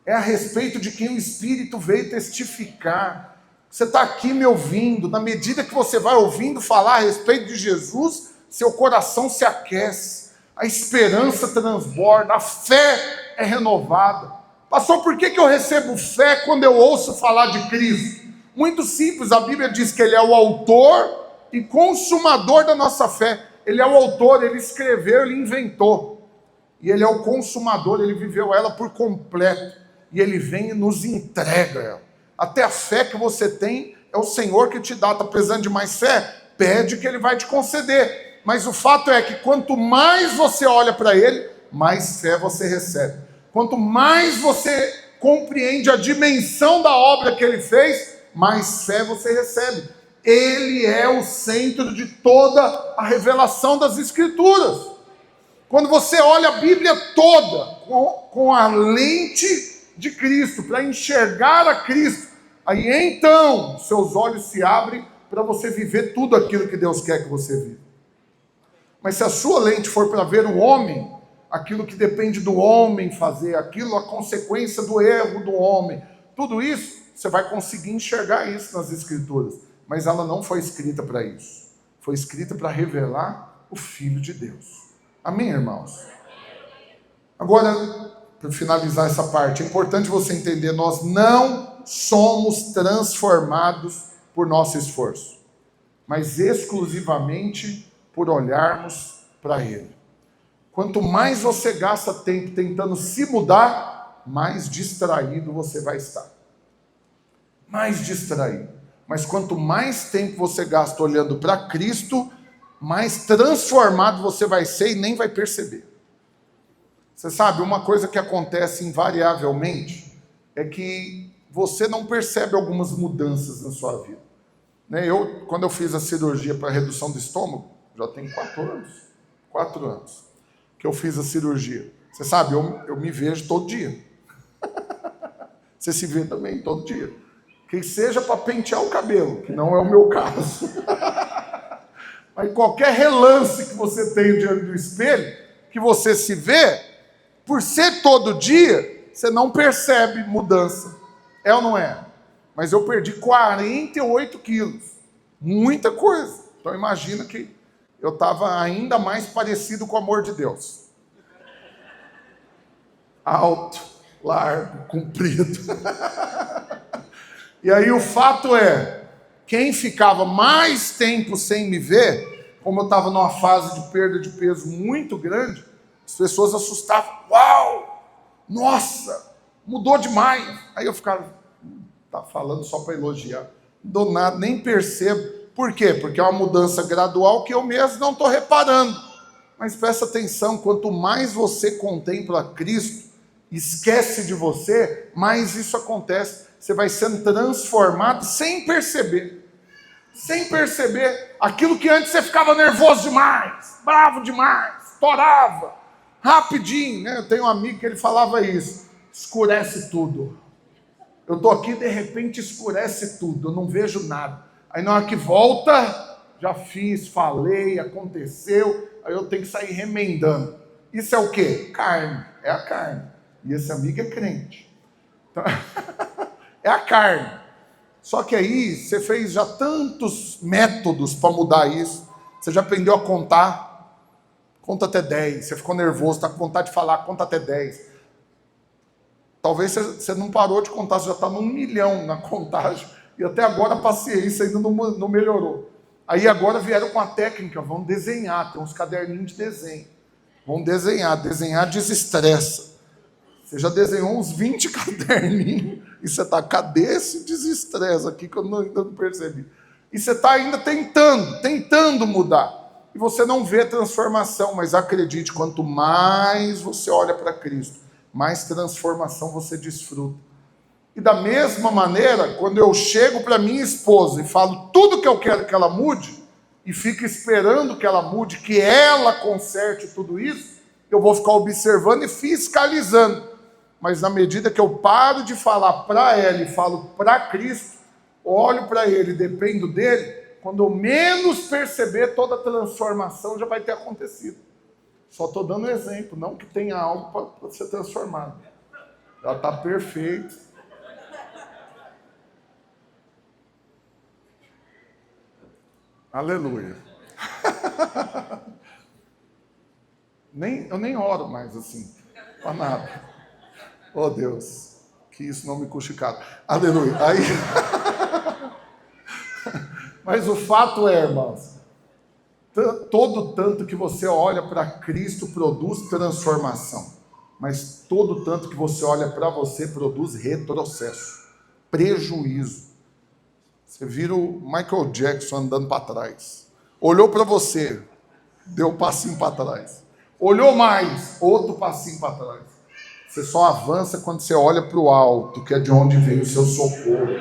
É a respeito de quem o Espírito veio testificar. Você está aqui me ouvindo, na medida que você vai ouvindo falar a respeito de Jesus, seu coração se aquece, a esperança transborda, a fé é renovada. Pastor, por que eu recebo fé quando eu ouço falar de Cristo? Muito simples, a Bíblia diz que Ele é o autor e consumador da nossa fé. Ele é o autor, Ele escreveu, Ele inventou. E Ele é o consumador, Ele viveu ela por completo. E Ele vem e nos entrega ela. Até a fé que você tem é o Senhor que te dá. Está precisando de mais fé? Pede que Ele vai te conceder. Mas o fato é que quanto mais você olha para Ele, mais fé você recebe. Quanto mais você compreende a dimensão da obra que Ele fez, mais fé você recebe. Ele é o centro de toda a revelação das Escrituras. Quando você olha a Bíblia toda com a lente de Cristo, para enxergar a Cristo, aí então seus olhos se abrem para você viver tudo aquilo que Deus quer que você viva. Mas se a sua lente for para ver o homem, aquilo que depende do homem fazer, aquilo, a consequência do erro do homem, tudo isso, você vai conseguir enxergar isso nas Escrituras. Mas ela não foi escrita para isso. Foi escrita para revelar o Filho de Deus. Amém, irmãos? Agora, para finalizar essa parte, é importante você entender, nós não somos transformados por nosso esforço, mas exclusivamente por olharmos para Ele. Quanto mais você gasta tempo tentando se mudar, mais distraído você vai estar. Mais distraído. Mas quanto mais tempo você gasta olhando para Cristo, mais transformado você vai ser e nem vai perceber. Você sabe, uma coisa que acontece invariavelmente é que você não percebe algumas mudanças na sua vida. Quando eu fiz a cirurgia para redução do estômago, já tem 4 anos que eu fiz a cirurgia. Você sabe, eu me vejo todo dia. Você se vê também todo dia. Que seja para pentear o cabelo, que não é o meu caso. Mas qualquer relance que você tem diante do espelho, que você se vê, por ser todo dia, você não percebe mudança. É ou não é? Mas eu perdi 48 quilos. Muita coisa. Então imagina que eu estava ainda mais parecido com o amor de Deus. Alto, largo, comprido. E aí o fato é, quem ficava mais tempo sem me ver, como eu estava numa fase de perda de peso muito grande, as pessoas assustavam. Uau! Nossa! Mudou demais. Aí eu ficava, tá falando só para elogiar. Não dou nada, nem percebo. Por quê? Porque é uma mudança gradual que eu mesmo não estou reparando. Mas presta atenção, quanto mais você contempla Cristo, esquece de você, mais isso acontece. Você vai sendo transformado sem perceber. Sem perceber. Aquilo que antes você ficava nervoso demais, bravo demais, torava, rapidinho, né? Eu tenho um amigo que ele falava isso. Escurece tudo. Eu estou aqui, de repente escurece tudo, eu não vejo nada. Aí na hora que volta, já fiz, falei, aconteceu, aí eu tenho que sair remendando. Isso é o quê? Carne, é a carne. E esse amigo é crente. Então, é a carne. Só que aí você fez já tantos métodos para mudar isso. Você já aprendeu a contar. Conta até 10. Você ficou nervoso, está com vontade de falar, conta até 10. Talvez você não parou de contar, você já está no 1 milhão na contagem. E até agora a paciência ainda não melhorou. Aí agora vieram com a técnica, vão desenhar, tem uns caderninhos de desenho. Vão desenhar desestressa. Você já desenhou uns 20 caderninhos e você está, cadê esse desestresse aqui que eu ainda não percebi? E você está ainda tentando mudar. E você não vê transformação, mas acredite, quanto mais você olha para Cristo, mais transformação você desfruta. E da mesma maneira, quando eu chego para minha esposa e falo tudo que eu quero que ela mude, e fico esperando que ela mude, que ela conserte tudo isso, eu vou ficar observando e fiscalizando. Mas na medida que eu paro de falar para ela e falo para Cristo, olho para Ele, dependo dele, quando eu menos perceber, toda a transformação já vai ter acontecido. Só estou dando um exemplo, não que tenha algo para ser transformado. Já está perfeito. Aleluia. Eu nem oro mais assim, para nada. Oh Deus, que isso não me custe caro. Aleluia. Aí... Mas o fato é, irmãos, todo tanto que você olha para Cristo produz transformação. Mas todo tanto que você olha para você produz retrocesso, prejuízo. Você vira o Michael Jackson andando para trás. Olhou para você, deu um passinho para trás. Olhou mais, outro passinho para trás. Você só avança quando você olha para o alto, que é de onde vem o seu socorro.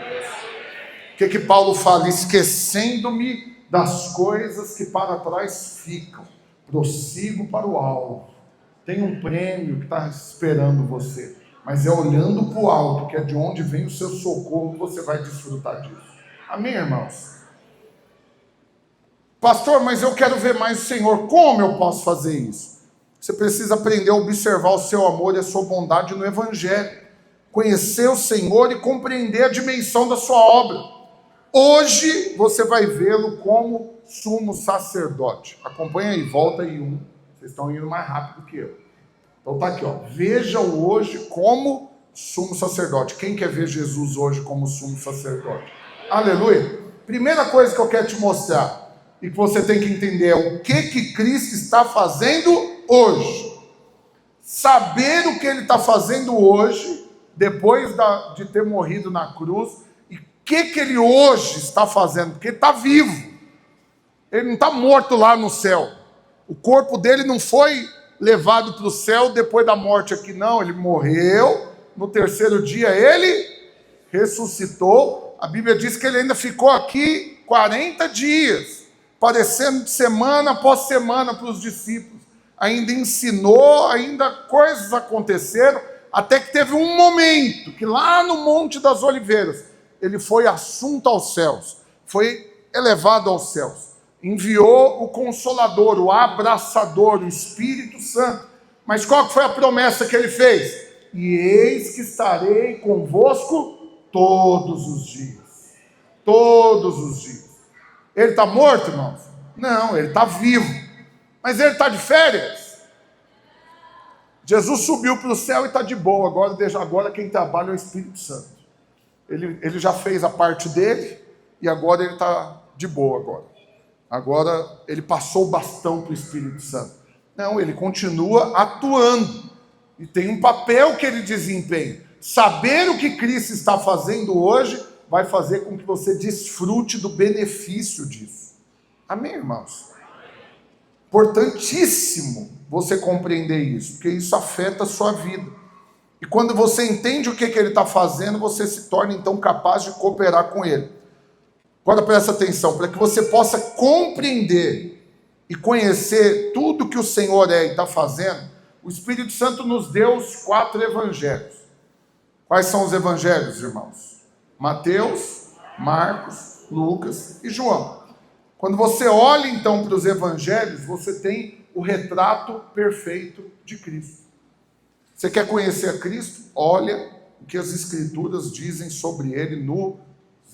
O que Paulo fala? Esquecendo-me das coisas que para trás ficam. Prossigo para o alto. Tem um prêmio que está esperando você. Mas é olhando para o alto, que é de onde vem o seu socorro, que você vai desfrutar disso. Amém, irmãos? Pastor, mas eu quero ver mais o Senhor. Como eu posso fazer isso? Você precisa aprender a observar o seu amor e a sua bondade no Evangelho. Conhecer o Senhor e compreender a dimensão da sua obra. Hoje você vai vê-lo como sumo sacerdote. Acompanha aí, volta aí um. Vocês estão indo mais rápido que eu. Então tá aqui, ó. Veja-o hoje como sumo sacerdote. Quem quer ver Jesus hoje como sumo sacerdote? Aleluia. Primeira coisa que eu quero te mostrar e que você tem que entender é o que Cristo está fazendo hoje. Saber o que ele está fazendo hoje, depois de ter morrido na cruz, e o que ele hoje está fazendo, porque ele está vivo. Ele não está morto lá no céu. O corpo dele não foi levado para o céu depois da morte aqui, não. Ele morreu, no terceiro dia ele ressuscitou. A Bíblia diz que ele ainda ficou aqui 40 dias, parecendo de semana após semana para os discípulos. Ainda ensinou, ainda coisas aconteceram, até que teve um momento que lá no Monte das Oliveiras, ele foi assunto aos céus, foi elevado aos céus. Enviou o Consolador, o Abraçador, o Espírito Santo. Mas qual foi a promessa que ele fez? E eis que estarei convosco todos os dias. Todos os dias. Ele está morto, irmãos? Não, ele está vivo. Mas ele está de férias? Jesus subiu para o céu e está de boa. Agora quem trabalha é o Espírito Santo. Ele já fez a parte dele e agora ele está de boa agora. Agora ele passou o bastão para o Espírito Santo. Não, ele continua atuando. E tem um papel que ele desempenha. Saber o que Cristo está fazendo hoje vai fazer com que você desfrute do benefício disso. Amém, irmãos? Importantíssimo você compreender isso, porque isso afeta a sua vida. E quando você entende o que ele está fazendo, você se torna então capaz de cooperar com ele. Agora presta atenção, para que você possa compreender e conhecer tudo que o Senhor é e está fazendo, o Espírito Santo nos deu os 4 evangelhos. Quais são os evangelhos, irmãos? Mateus, Marcos, Lucas e João. Quando você olha então para os evangelhos, você tem o retrato perfeito de Cristo. Você quer conhecer a Cristo? Olha o que as Escrituras dizem sobre ele nos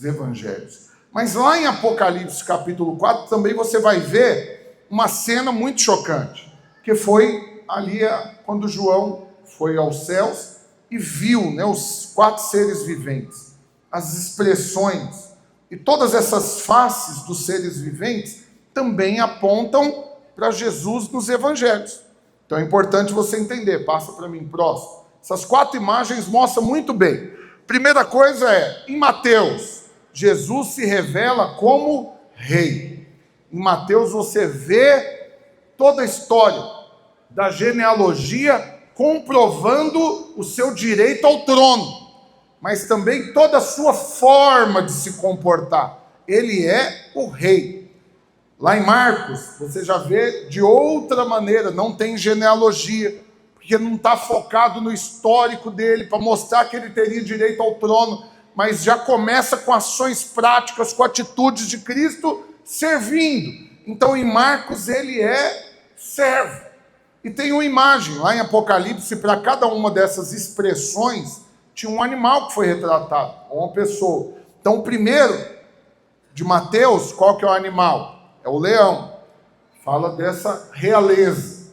evangelhos. Mas lá em Apocalipse capítulo 4 também você vai ver uma cena muito chocante, que foi ali quando João foi aos céus e viu, os 4 seres viventes, as expressões e todas essas faces dos seres viventes também apontam para Jesus nos evangelhos. Então é importante você entender. Passa para mim, próximo. Essas 4 imagens mostram muito bem. Primeira coisa em Mateus, Jesus se revela como rei. Em Mateus você vê toda a história da genealogia comprovando o seu direito ao trono, mas também toda a sua forma de se comportar. Ele é o rei. Lá em Marcos, você já vê de outra maneira, não tem genealogia, porque não está focado no histórico dele, para mostrar que ele teria direito ao trono, mas já começa com ações práticas, com atitudes de Cristo servindo. Então em Marcos ele é servo. E tem uma imagem, lá em Apocalipse, para cada uma dessas expressões, tinha um animal que foi retratado, ou uma pessoa. Então o primeiro, de Mateus, qual que é o animal? É o leão. Fala dessa realeza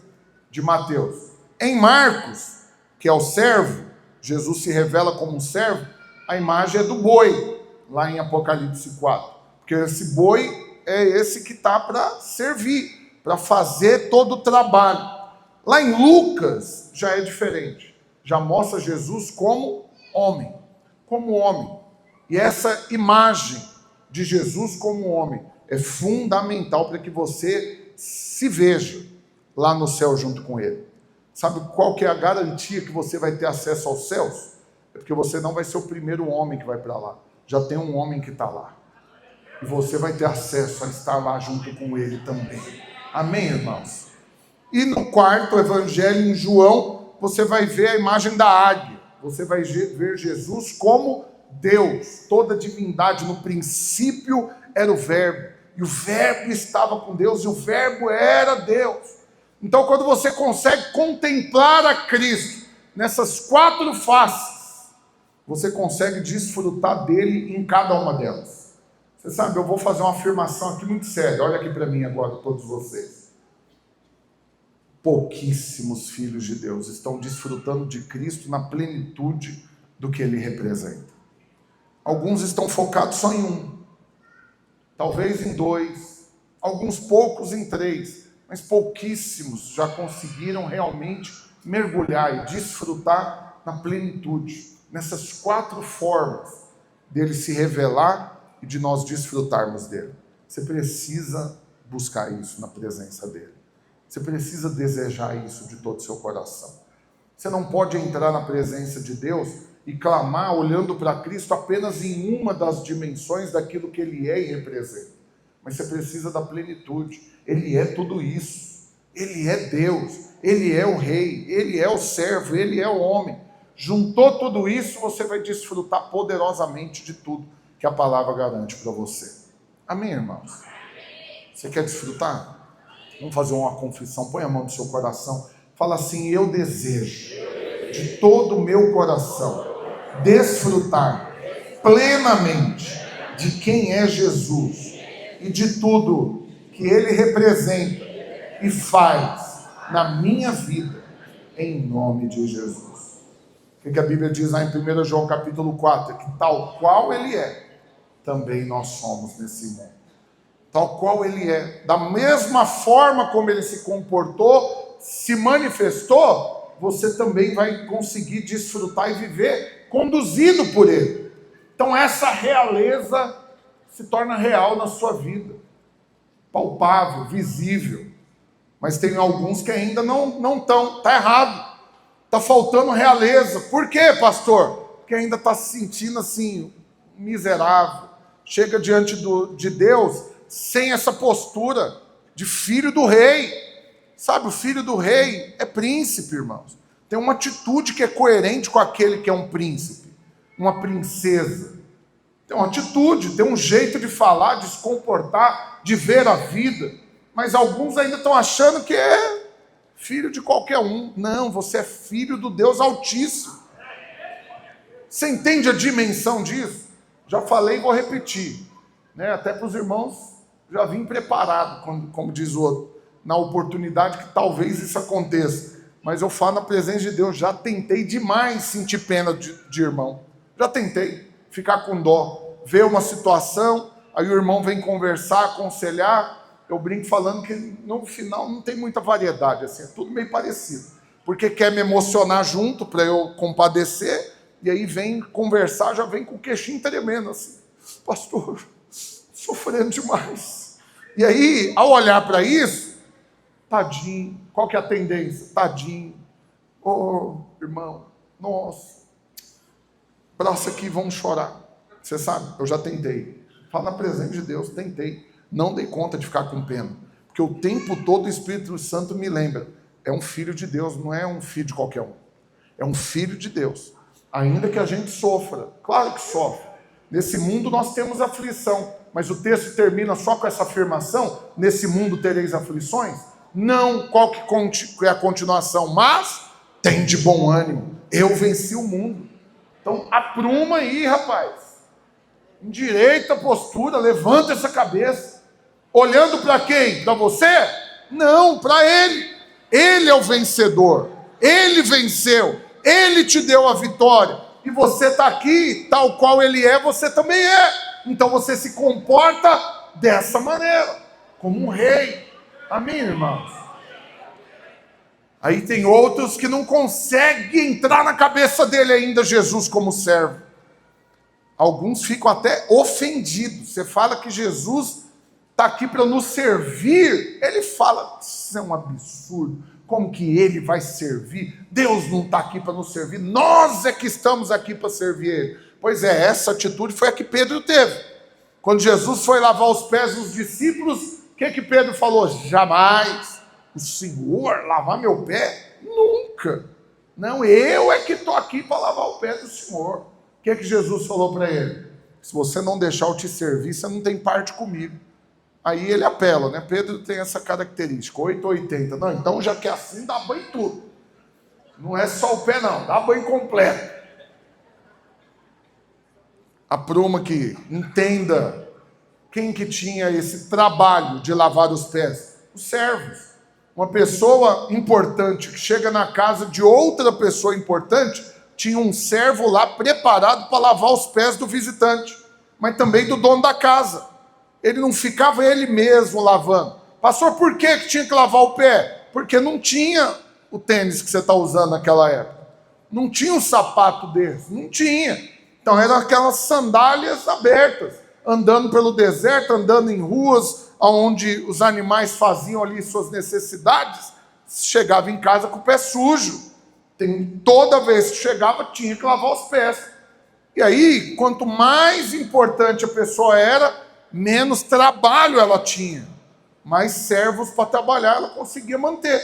de Mateus. Em Marcos, que é o servo, Jesus se revela como um servo, a imagem é do boi, lá em Apocalipse 4. Porque esse boi é esse que está para servir, para fazer todo o trabalho. Lá em Lucas já é diferente. Já mostra Jesus como homem. Como homem. E essa imagem de Jesus como homem é fundamental para que você se veja lá no céu junto com ele. Sabe qual que é a garantia que você vai ter acesso aos céus? É porque você não vai ser o primeiro homem que vai para lá. Já tem um homem que está lá. E você vai ter acesso a estar lá junto com ele também. Amém, irmãos? E no 4º evangelho, em João, você vai ver a imagem da águia. Você vai ver Jesus como Deus. Toda a divindade, no princípio, era o Verbo. E o Verbo estava com Deus, e o Verbo era Deus. Então, quando você consegue contemplar a Cristo nessas 4 faces, você consegue desfrutar dele em cada uma delas. Você sabe, eu vou fazer uma afirmação aqui muito séria. Olha aqui para mim agora, todos vocês. pouquíssimos filhos de Deus estão desfrutando de Cristo na plenitude do que Ele representa. Alguns estão focados só em um, talvez em dois, alguns poucos em três, mas pouquíssimos já conseguiram realmente mergulhar e desfrutar na plenitude, nessas 4 formas dele se revelar e de nós desfrutarmos dele. Você precisa buscar isso na presença dele. Você precisa desejar isso de todo o seu coração. Você não pode entrar na presença de Deus e clamar olhando para Cristo apenas em uma das dimensões daquilo que Ele é e representa. Mas você precisa da plenitude. Ele é tudo isso. Ele é Deus. Ele é o Rei. Ele é o servo. Ele é o homem. Juntou tudo isso, você vai desfrutar poderosamente de tudo que a palavra garante para você. Amém, irmãos? Você quer desfrutar? Vamos fazer uma confissão. Põe a mão no seu coração. Fala assim: eu desejo de todo o meu coração desfrutar plenamente de quem é Jesus e de tudo que Ele representa e faz na minha vida, em nome de Jesus. O que a Bíblia diz lá em 1 João capítulo 4? Que tal qual Ele é, também nós somos nesse mundo. Tal qual Ele é, da mesma forma como Ele se comportou, se manifestou, você também vai conseguir desfrutar e viver conduzido por Ele. Então essa realeza se torna real na sua vida, palpável, visível. Mas tem alguns que ainda não estão, está errado, está faltando realeza. Por quê, pastor? Porque ainda está se sentindo assim, miserável. Chega diante de Deus sem essa postura de filho do rei. Sabe, o filho do rei é príncipe, irmãos. Tem uma atitude que é coerente com aquele que é um príncipe, uma princesa. Tem uma atitude, tem um jeito de falar, de se comportar, de ver a vida. Mas alguns ainda estão achando que é filho de qualquer um. Não, você é filho do Deus Altíssimo. Você entende a dimensão disso? Já falei e vou repetir. Até para os irmãos, já vim preparado, como diz o outro, na oportunidade que talvez isso aconteça. Mas eu falo na presença de Deus, já tentei demais sentir pena de irmão. Já tentei ficar com dó, ver uma situação, aí o irmão vem conversar, aconselhar. Eu brinco falando que no final não tem muita variedade, assim, é tudo meio parecido. Porque quer me emocionar junto para eu compadecer, e aí vem conversar, já vem com o queixinho tremendo, assim. Pastor, sofrendo demais. E aí, ao olhar para isso, tadinho, qual que é a tendência? Tadinho, irmão, nossa, braço aqui, vamos chorar. Você sabe, eu já tentei. Fala na presença de Deus, tentei. Não dei conta de ficar com pena. Porque o tempo todo o Espírito Santo me lembra. É um filho de Deus, não é um filho de qualquer um. É um filho de Deus. Ainda que a gente sofra. Claro que sofre. Nesse mundo nós temos aflição. Mas o texto termina só com essa afirmação. Nesse mundo tereis aflições. Não, qual que é a continuação? Mas tem de bom ânimo. Eu venci o mundo. Então apruma aí, rapaz. Endireita a postura, levanta essa cabeça. Olhando para quem? Para você? Não, para Ele. Ele é o vencedor. Ele venceu. Ele te deu a vitória. E você está aqui, tal qual Ele é, você também é. Então você se comporta dessa maneira, como um rei. Amém, irmãos? Aí tem outros que não conseguem entrar na cabeça dele ainda, Jesus como servo. Alguns ficam até ofendidos. Você fala que Jesus está aqui para nos servir. Ele fala, isso é um absurdo. Como que Ele vai servir? Deus não está aqui para nos servir. Nós é que estamos aqui para servir Ele. Pois é, essa atitude foi a que Pedro teve. Quando Jesus foi lavar os pés dos discípulos, o que Pedro falou? Jamais. O Senhor lavar meu pé? Nunca. Não, eu é que estou aqui para lavar o pé do Senhor. O que Jesus falou para ele? Se você não deixar eu te servir, você não tem parte comigo. Aí ele apela, né? Pedro tem essa característica, 880. Não, então já que é assim, dá banho em tudo. Não é só o pé não, dá banho completo. Apruma que entenda quem que tinha esse trabalho de lavar os pés. Os servos. Uma pessoa importante que chega na casa de outra pessoa importante, tinha um servo lá preparado para lavar os pés do visitante, mas também do dono da casa. Ele não ficava ele mesmo lavando. Pastor, por que tinha que lavar o pé? Porque não tinha o tênis que você está usando naquela época. Não tinha um sapato desse, não tinha. Então eram aquelas sandálias abertas, andando pelo deserto, andando em ruas onde os animais faziam ali suas necessidades. Chegava em casa com o pé sujo. Toda vez que chegava, tinha que lavar os pés. E aí, quanto mais importante a pessoa era, menos trabalho ela tinha. Mais servos para trabalhar ela conseguia manter.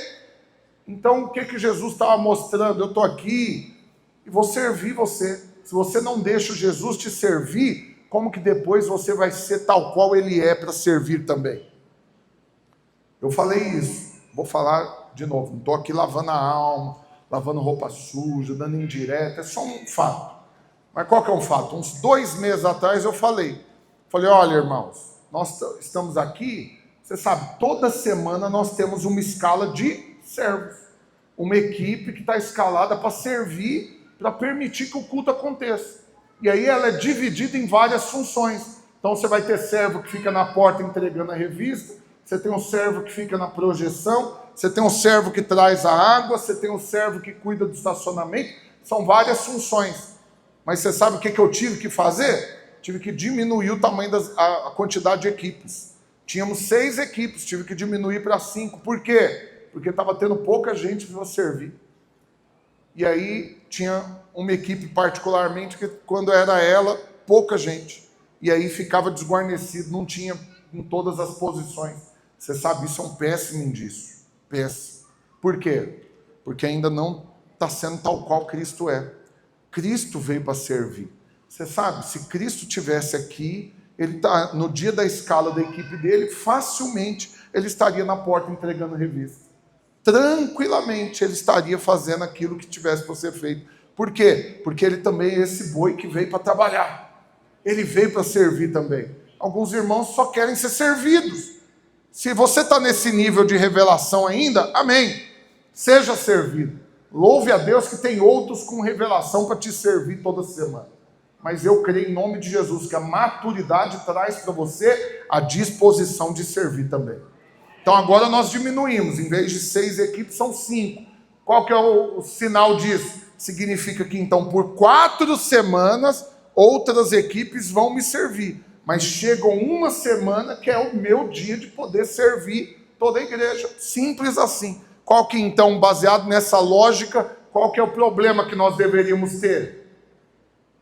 Então, o que Jesus estava mostrando? Eu estou aqui e vou servir você. Se você não deixa Jesus te servir, como que depois você vai ser tal qual ele é para servir também? Eu falei isso, vou falar de novo. Não estou aqui lavando a alma, lavando roupa suja, dando indireta, é só um fato. Mas qual que é um fato? Uns 2 meses atrás eu falei, olha irmãos, nós estamos aqui, você sabe, toda semana nós temos uma escala de servos, uma equipe que está escalada para servir, para permitir que o culto aconteça. E aí ela é dividida em várias funções. Então você vai ter servo que fica na porta entregando a revista, você tem um servo que fica na projeção, você tem um servo que traz a água, você tem um servo que cuida do estacionamento, são várias funções. Mas você sabe o que eu tive que fazer? Tive que diminuir o tamanho a quantidade de equipes. Tínhamos 6 equipes, tive que diminuir para 5. Por quê? Porque estava tendo pouca gente para servir. E aí tinha uma equipe particularmente que quando era ela, pouca gente. E aí ficava desguarnecido, não tinha em todas as posições. Você sabe, isso é um péssimo indício. Péssimo. Por quê? Porque ainda não está sendo tal qual Cristo é. Cristo veio para servir. Você sabe, se Cristo estivesse aqui, ele tá, no dia da escala da equipe dele, facilmente ele estaria na porta entregando revista. Tranquilamente ele estaria fazendo aquilo que tivesse para ser feito. Por quê? Porque ele também é esse boi que veio para trabalhar. Ele veio para servir também. Alguns irmãos só querem ser servidos. Se você está nesse nível de revelação ainda, amém. Seja servido. Louve a Deus que tem outros com revelação para te servir toda semana. Mas eu creio em nome de Jesus que a maturidade traz para você a disposição de servir também. Então agora nós diminuímos, em vez de 6 equipes, são 5. Qual que é o sinal disso? Significa que então por 4 semanas outras equipes vão me servir. Mas chega uma semana que é o meu dia de poder servir toda a igreja. Simples assim. Qual que então, baseado nessa lógica, qual que é o problema que nós deveríamos ter?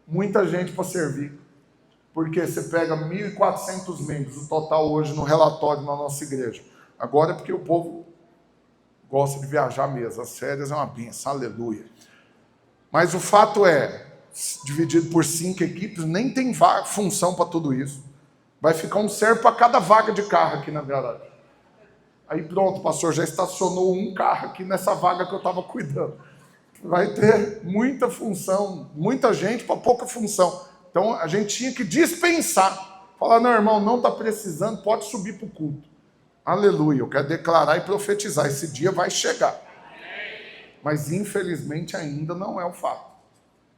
Muita gente para servir. Porque você pega 1.400 membros, o total hoje no relatório na nossa igreja. Agora é porque o povo gosta de viajar mesmo. As férias é uma benção, aleluia. Mas o fato é, dividido por 5 equipes, nem tem função para tudo isso. Vai ficar um servo para cada vaga de carro aqui na garagem. Aí pronto, pastor, já estacionou um carro aqui nessa vaga que eu estava cuidando. Vai ter muita função, muita gente para pouca função. Então a gente tinha que dispensar. Falar, não irmão, não está precisando, pode subir para o culto. Aleluia, eu quero declarar e profetizar, esse dia vai chegar. Mas infelizmente ainda não é o fato.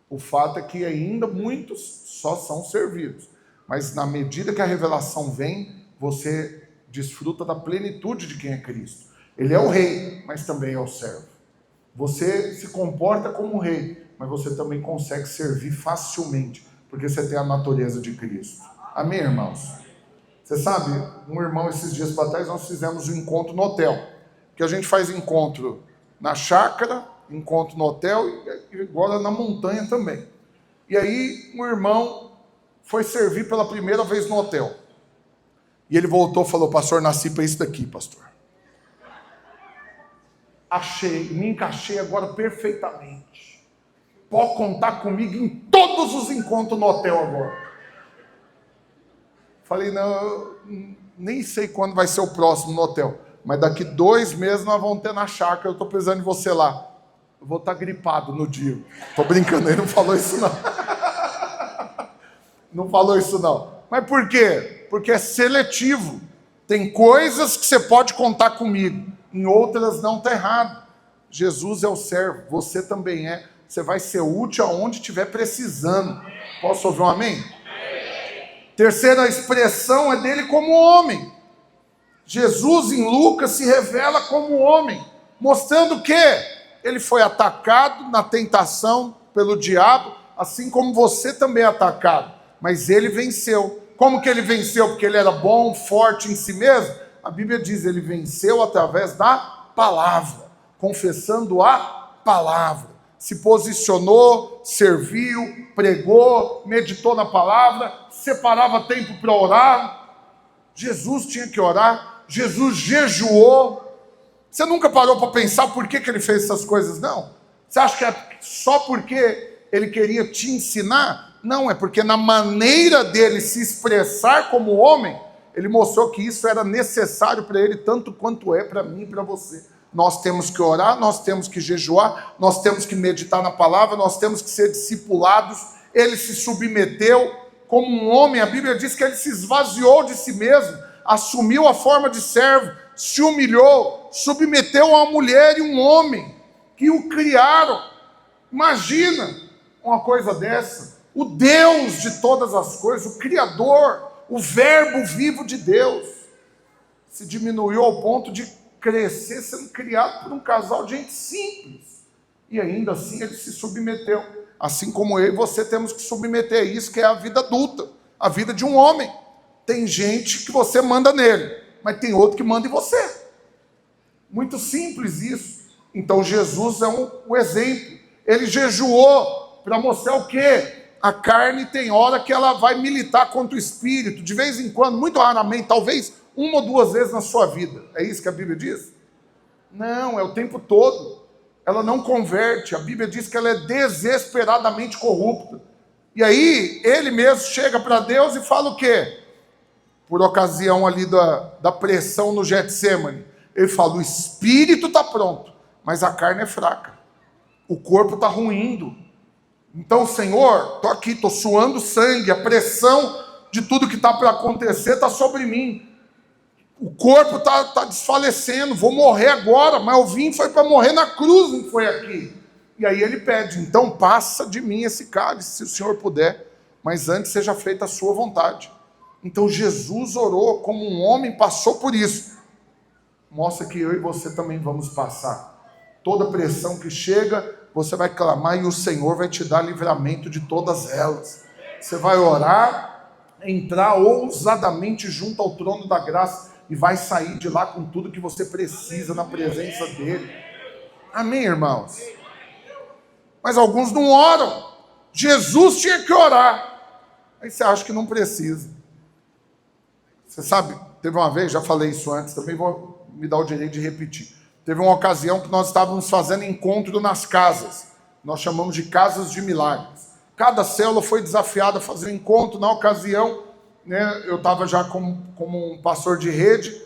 O fato é que ainda muitos só são servidos. Mas na medida que a revelação vem, você desfruta da plenitude de quem é Cristo. Ele é o rei, mas também é o servo. Você se comporta como rei, mas você também consegue servir facilmente, porque você tem a natureza de Cristo. Amém, irmãos? Você sabe, um irmão, esses dias para trás, nós fizemos um encontro no hotel. Que a gente faz encontro na chácara, encontro no hotel e agora na montanha também. E aí, um irmão foi servir pela primeira vez no hotel. E ele voltou e falou, pastor, nasci para isso daqui, pastor. Me encaixei agora perfeitamente. Pode contar comigo em todos os encontros no hotel agora. Falei, não, eu nem sei quando vai ser o próximo no hotel, mas daqui 2 meses nós vamos ter na chácara, eu estou precisando de você lá. Eu vou estar gripado no dia. Estou brincando, ele não falou isso não. Não falou isso não. Mas por quê? Porque é seletivo. Tem coisas que você pode contar comigo, em outras não, está errado. Jesus é o servo, você também é. Você vai ser útil aonde estiver precisando. Posso ouvir um amém? Terceira expressão é dele como homem. Jesus em Lucas se revela como homem, mostrando que ele foi atacado na tentação pelo diabo, assim como você também é atacado, mas ele venceu. Como que ele venceu? Porque ele era bom, forte em si mesmo? A Bíblia diz, ele venceu através da palavra, confessando a palavra. Se posicionou, serviu, pregou, meditou na palavra, separava tempo para orar. Jesus tinha que orar, Jesus jejuou. Você nunca parou para pensar por que ele fez essas coisas? Não. Você acha que é só porque ele queria te ensinar? Não, é porque na maneira dele se expressar como homem, ele mostrou que isso era necessário para ele, tanto quanto é para mim e para você. Nós temos que orar, nós temos que jejuar, nós temos que meditar na palavra, nós temos que ser discipulados. Ele se submeteu como um homem, a Bíblia diz que ele se esvaziou de si mesmo, assumiu a forma de servo, se humilhou, submeteu a uma mulher e um homem que o criaram. Imagina uma coisa dessa. O Deus de todas as coisas, o Criador, o Verbo vivo de Deus, se diminuiu ao ponto de crescer sendo criado por um casal de gente simples. E ainda assim ele se submeteu. Assim como eu e você temos que submeter a isso, que é a vida adulta, a vida de um homem. Tem gente que você manda nele, mas tem outro que manda em você. Muito simples isso. Então Jesus é um exemplo. Ele jejuou para mostrar o quê? A carne tem hora que ela vai militar contra o espírito, de vez em quando, muito raramente, talvez uma ou duas vezes na sua vida. É isso que a Bíblia diz? Não, é o tempo todo. Ela não converte. A Bíblia diz que ela é desesperadamente corrupta. E aí, ele mesmo chega para Deus e fala o quê? Por ocasião ali da pressão no Getsemane. Ele fala, o espírito está pronto, mas a carne é fraca. O corpo está ruindo. Então, Senhor, estou aqui, estou suando sangue, a pressão de tudo que está para acontecer está sobre mim. O corpo está desfalecendo, vou morrer agora, mas eu vim foi para morrer na cruz, não foi aqui. E aí ele pede, então passa de mim esse cálice, se o Senhor puder, mas antes seja feita a sua vontade. Então Jesus orou como um homem, passou por isso. Mostra que eu e você também vamos passar. Toda pressão que chega, você vai clamar e o Senhor vai te dar livramento de todas elas. Você vai orar, entrar ousadamente junto ao trono da graça e vai sair de lá com tudo que você precisa na presença dele. Amém, irmãos? Mas alguns não oram. Jesus tinha que orar. Aí você acha que não precisa. Você sabe, teve uma vez, já falei isso antes, também vou me dar o direito de repetir. Teve uma ocasião que nós estávamos fazendo encontro nas casas. Nós chamamos de casas de milagres. Cada célula foi desafiada a fazer um encontro. Na ocasião, né, eu estava já como um pastor de rede.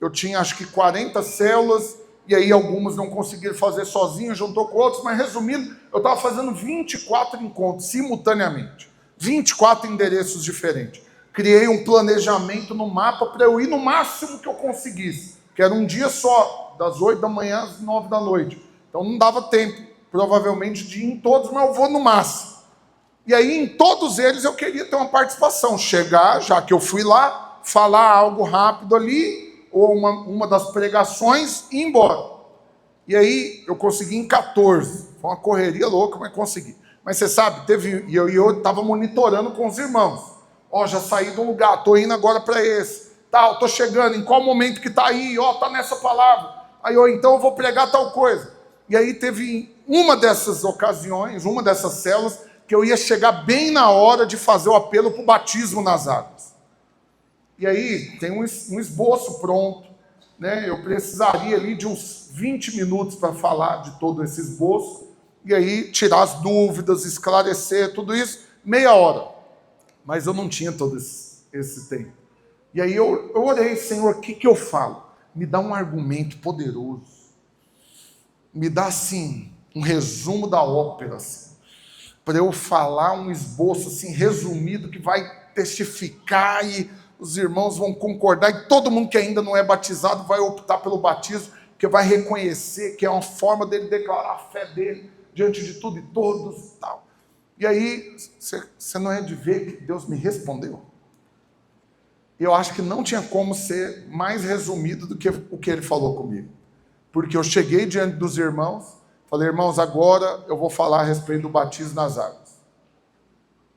Eu tinha acho que 40 células. E aí algumas não conseguiram fazer sozinho, juntou com outros. Mas resumindo, eu estava fazendo 24 encontros simultaneamente. 24 endereços diferentes. Criei um planejamento no mapa para eu ir no máximo que eu conseguisse. Que era um dia só, das 8 da manhã às 9 da noite. Então não dava tempo, provavelmente, de ir em todos, mas eu vou no máximo. E aí, em todos eles, eu queria ter uma participação. Chegar, já que eu fui lá, falar algo rápido ali, ou uma das pregações, e ir embora. E aí, eu consegui em 14. Foi uma correria louca, mas consegui. Mas você sabe, e eu estava monitorando com os irmãos. Ó, já saí de um lugar, estou indo agora para esse. Tal, estou chegando, em qual momento que está aí? Ó, está nessa palavra. Aí, então eu vou pregar tal coisa. E aí teve uma dessas ocasiões, uma dessas células, que eu ia chegar bem na hora de fazer o apelo para o batismo nas águas. E aí tem um esboço pronto, né? Eu precisaria ali de uns 20 minutos para falar de todo esse esboço, e aí tirar as dúvidas, esclarecer tudo isso, meia hora. Mas eu não tinha todo esse tempo. E aí eu orei, Senhor, o que eu falo? Me dá um argumento poderoso. Me dá, assim, um resumo da ópera, assim, para eu falar um esboço, assim, resumido, que vai testificar e os irmãos vão concordar e todo mundo que ainda não é batizado vai optar pelo batismo. porque vai reconhecer que é uma forma dele declarar a fé dele diante de tudo e todos e tal. E aí, você não é de ver que Deus me respondeu? Eu acho que não tinha como ser mais resumido do que o que ele falou comigo. Porque eu cheguei diante dos irmãos, falei, irmãos, agora eu vou falar a respeito do batismo nas águas.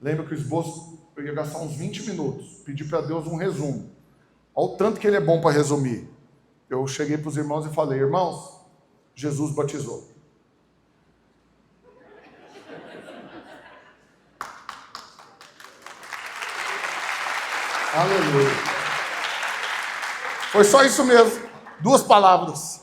Lembra que o esboço, eu ia gastar uns 20 minutos, pedi para Deus um resumo. Olha o tanto que ele é bom para resumir. Eu cheguei para os irmãos e falei, irmãos, Jesus batizou. Aleluia. Foi só isso mesmo. 2 palavras.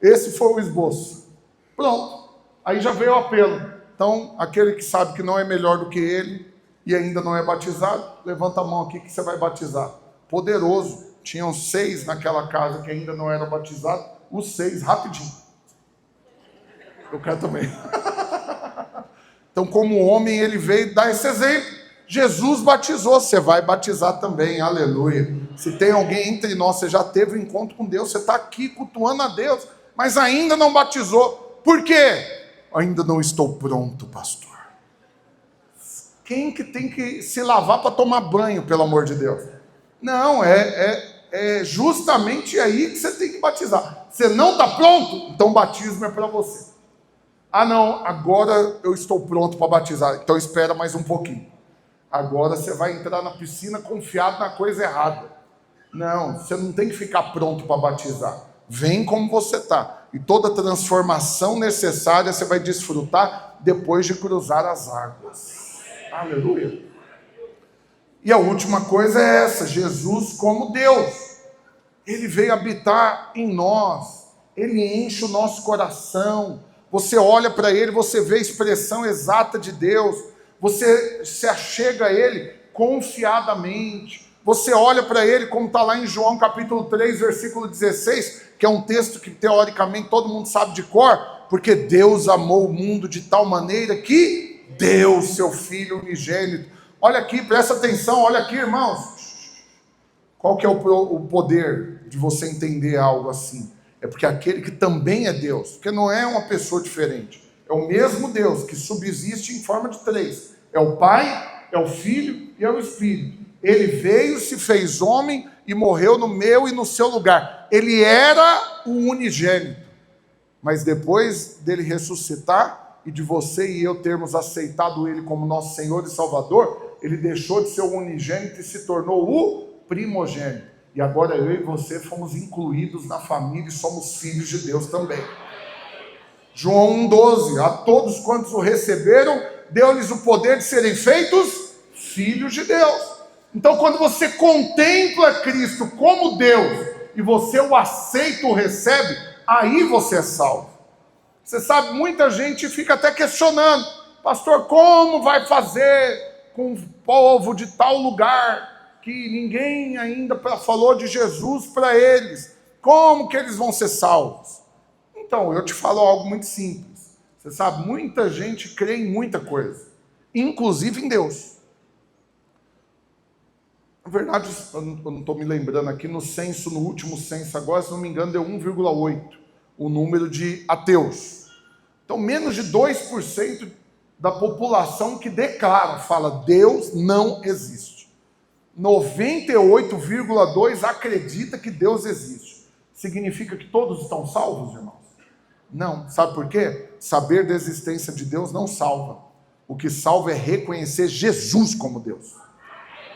Esse foi o esboço. Pronto. Aí já veio o apelo. Então, aquele que sabe que não é melhor do que ele e ainda não é batizado, levanta a mão aqui que você vai batizar. Poderoso. Tinham 6 naquela casa que ainda não eram batizados. Os 6, rapidinho. Eu quero também. Então, como homem, ele veio dar esse exemplo. Jesus batizou, você vai batizar também, aleluia. Se tem alguém entre nós, você já teve um encontro com Deus, você está aqui cultuando a Deus, mas ainda não batizou. Por quê? Ainda não estou pronto, pastor. Quem que tem que se lavar para tomar banho, pelo amor de Deus? Não, é justamente aí que você tem que batizar. Você não está pronto? Então o batismo é para você. Ah não, agora eu estou pronto para batizar, então espera mais um pouquinho. Agora você vai entrar na piscina confiado na coisa errada. Não, você não tem que ficar pronto para batizar. Vem como você está. E toda transformação necessária você vai desfrutar depois de cruzar as águas. Aleluia. E a última coisa é essa, Jesus como Deus. Ele veio habitar em nós. Ele enche o nosso coração. Você olha para ele, você vê a expressão exata de Deus. Você se achega a ele confiadamente. Você olha para ele, como está lá em João capítulo 3, versículo 16, que é um texto que teoricamente todo mundo sabe de cor, porque Deus amou o mundo de tal maneira que deu seu Filho unigênito. Olha aqui, presta atenção, olha aqui, irmãos. Qual que é o poder de você entender algo assim? É porque aquele que também é Deus, porque não é uma pessoa diferente, é o mesmo Deus que subsiste em forma de 3. É o Pai, é o Filho e é o Espírito. Ele veio, se fez homem e morreu no meu e no seu lugar. Ele era o unigênito. Mas depois dele ressuscitar e de você e eu termos aceitado ele como nosso Senhor e Salvador, ele deixou de ser o unigênito e se tornou o primogênito. E agora eu e você fomos incluídos na família e somos filhos de Deus também. João 1,12, a todos quantos o receberam, deu-lhes o poder de serem feitos filhos de Deus. Então, quando você contempla Cristo como Deus e você o aceita, o recebe, aí você é salvo. Você sabe, muita gente fica até questionando, pastor, como vai fazer com o povo de tal lugar que ninguém ainda falou de Jesus para eles? Como que eles vão ser salvos? Então, eu te falo algo muito simples. Você sabe, muita gente crê em muita coisa, inclusive em Deus. Na verdade, eu não estou me lembrando aqui, no último censo agora, se não me engano, deu 1,8 o número de ateus. Então, menos de 2% da população que declara, fala, Deus não existe. 98,2% acredita que Deus existe. Significa que todos estão salvos, irmãos? Não. Sabe por quê? Saber da existência de Deus não salva. O que salva é reconhecer Jesus como Deus.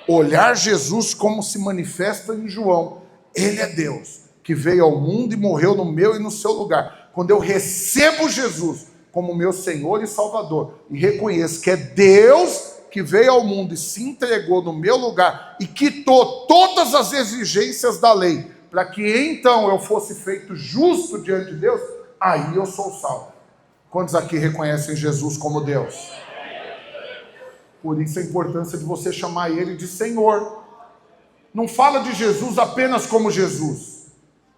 Olhar Jesus como se manifesta em João. Ele é Deus, que veio ao mundo e morreu no meu e no seu lugar. Quando eu recebo Jesus como meu Senhor e Salvador, e reconheço que é Deus que veio ao mundo e se entregou no meu lugar, e quitou todas as exigências da lei, para que então eu fosse feito justo diante de Deus, aí eu sou salvo. Quantos aqui reconhecem Jesus como Deus? Por isso a importância de você chamar ele de Senhor. Não fala de Jesus apenas como Jesus.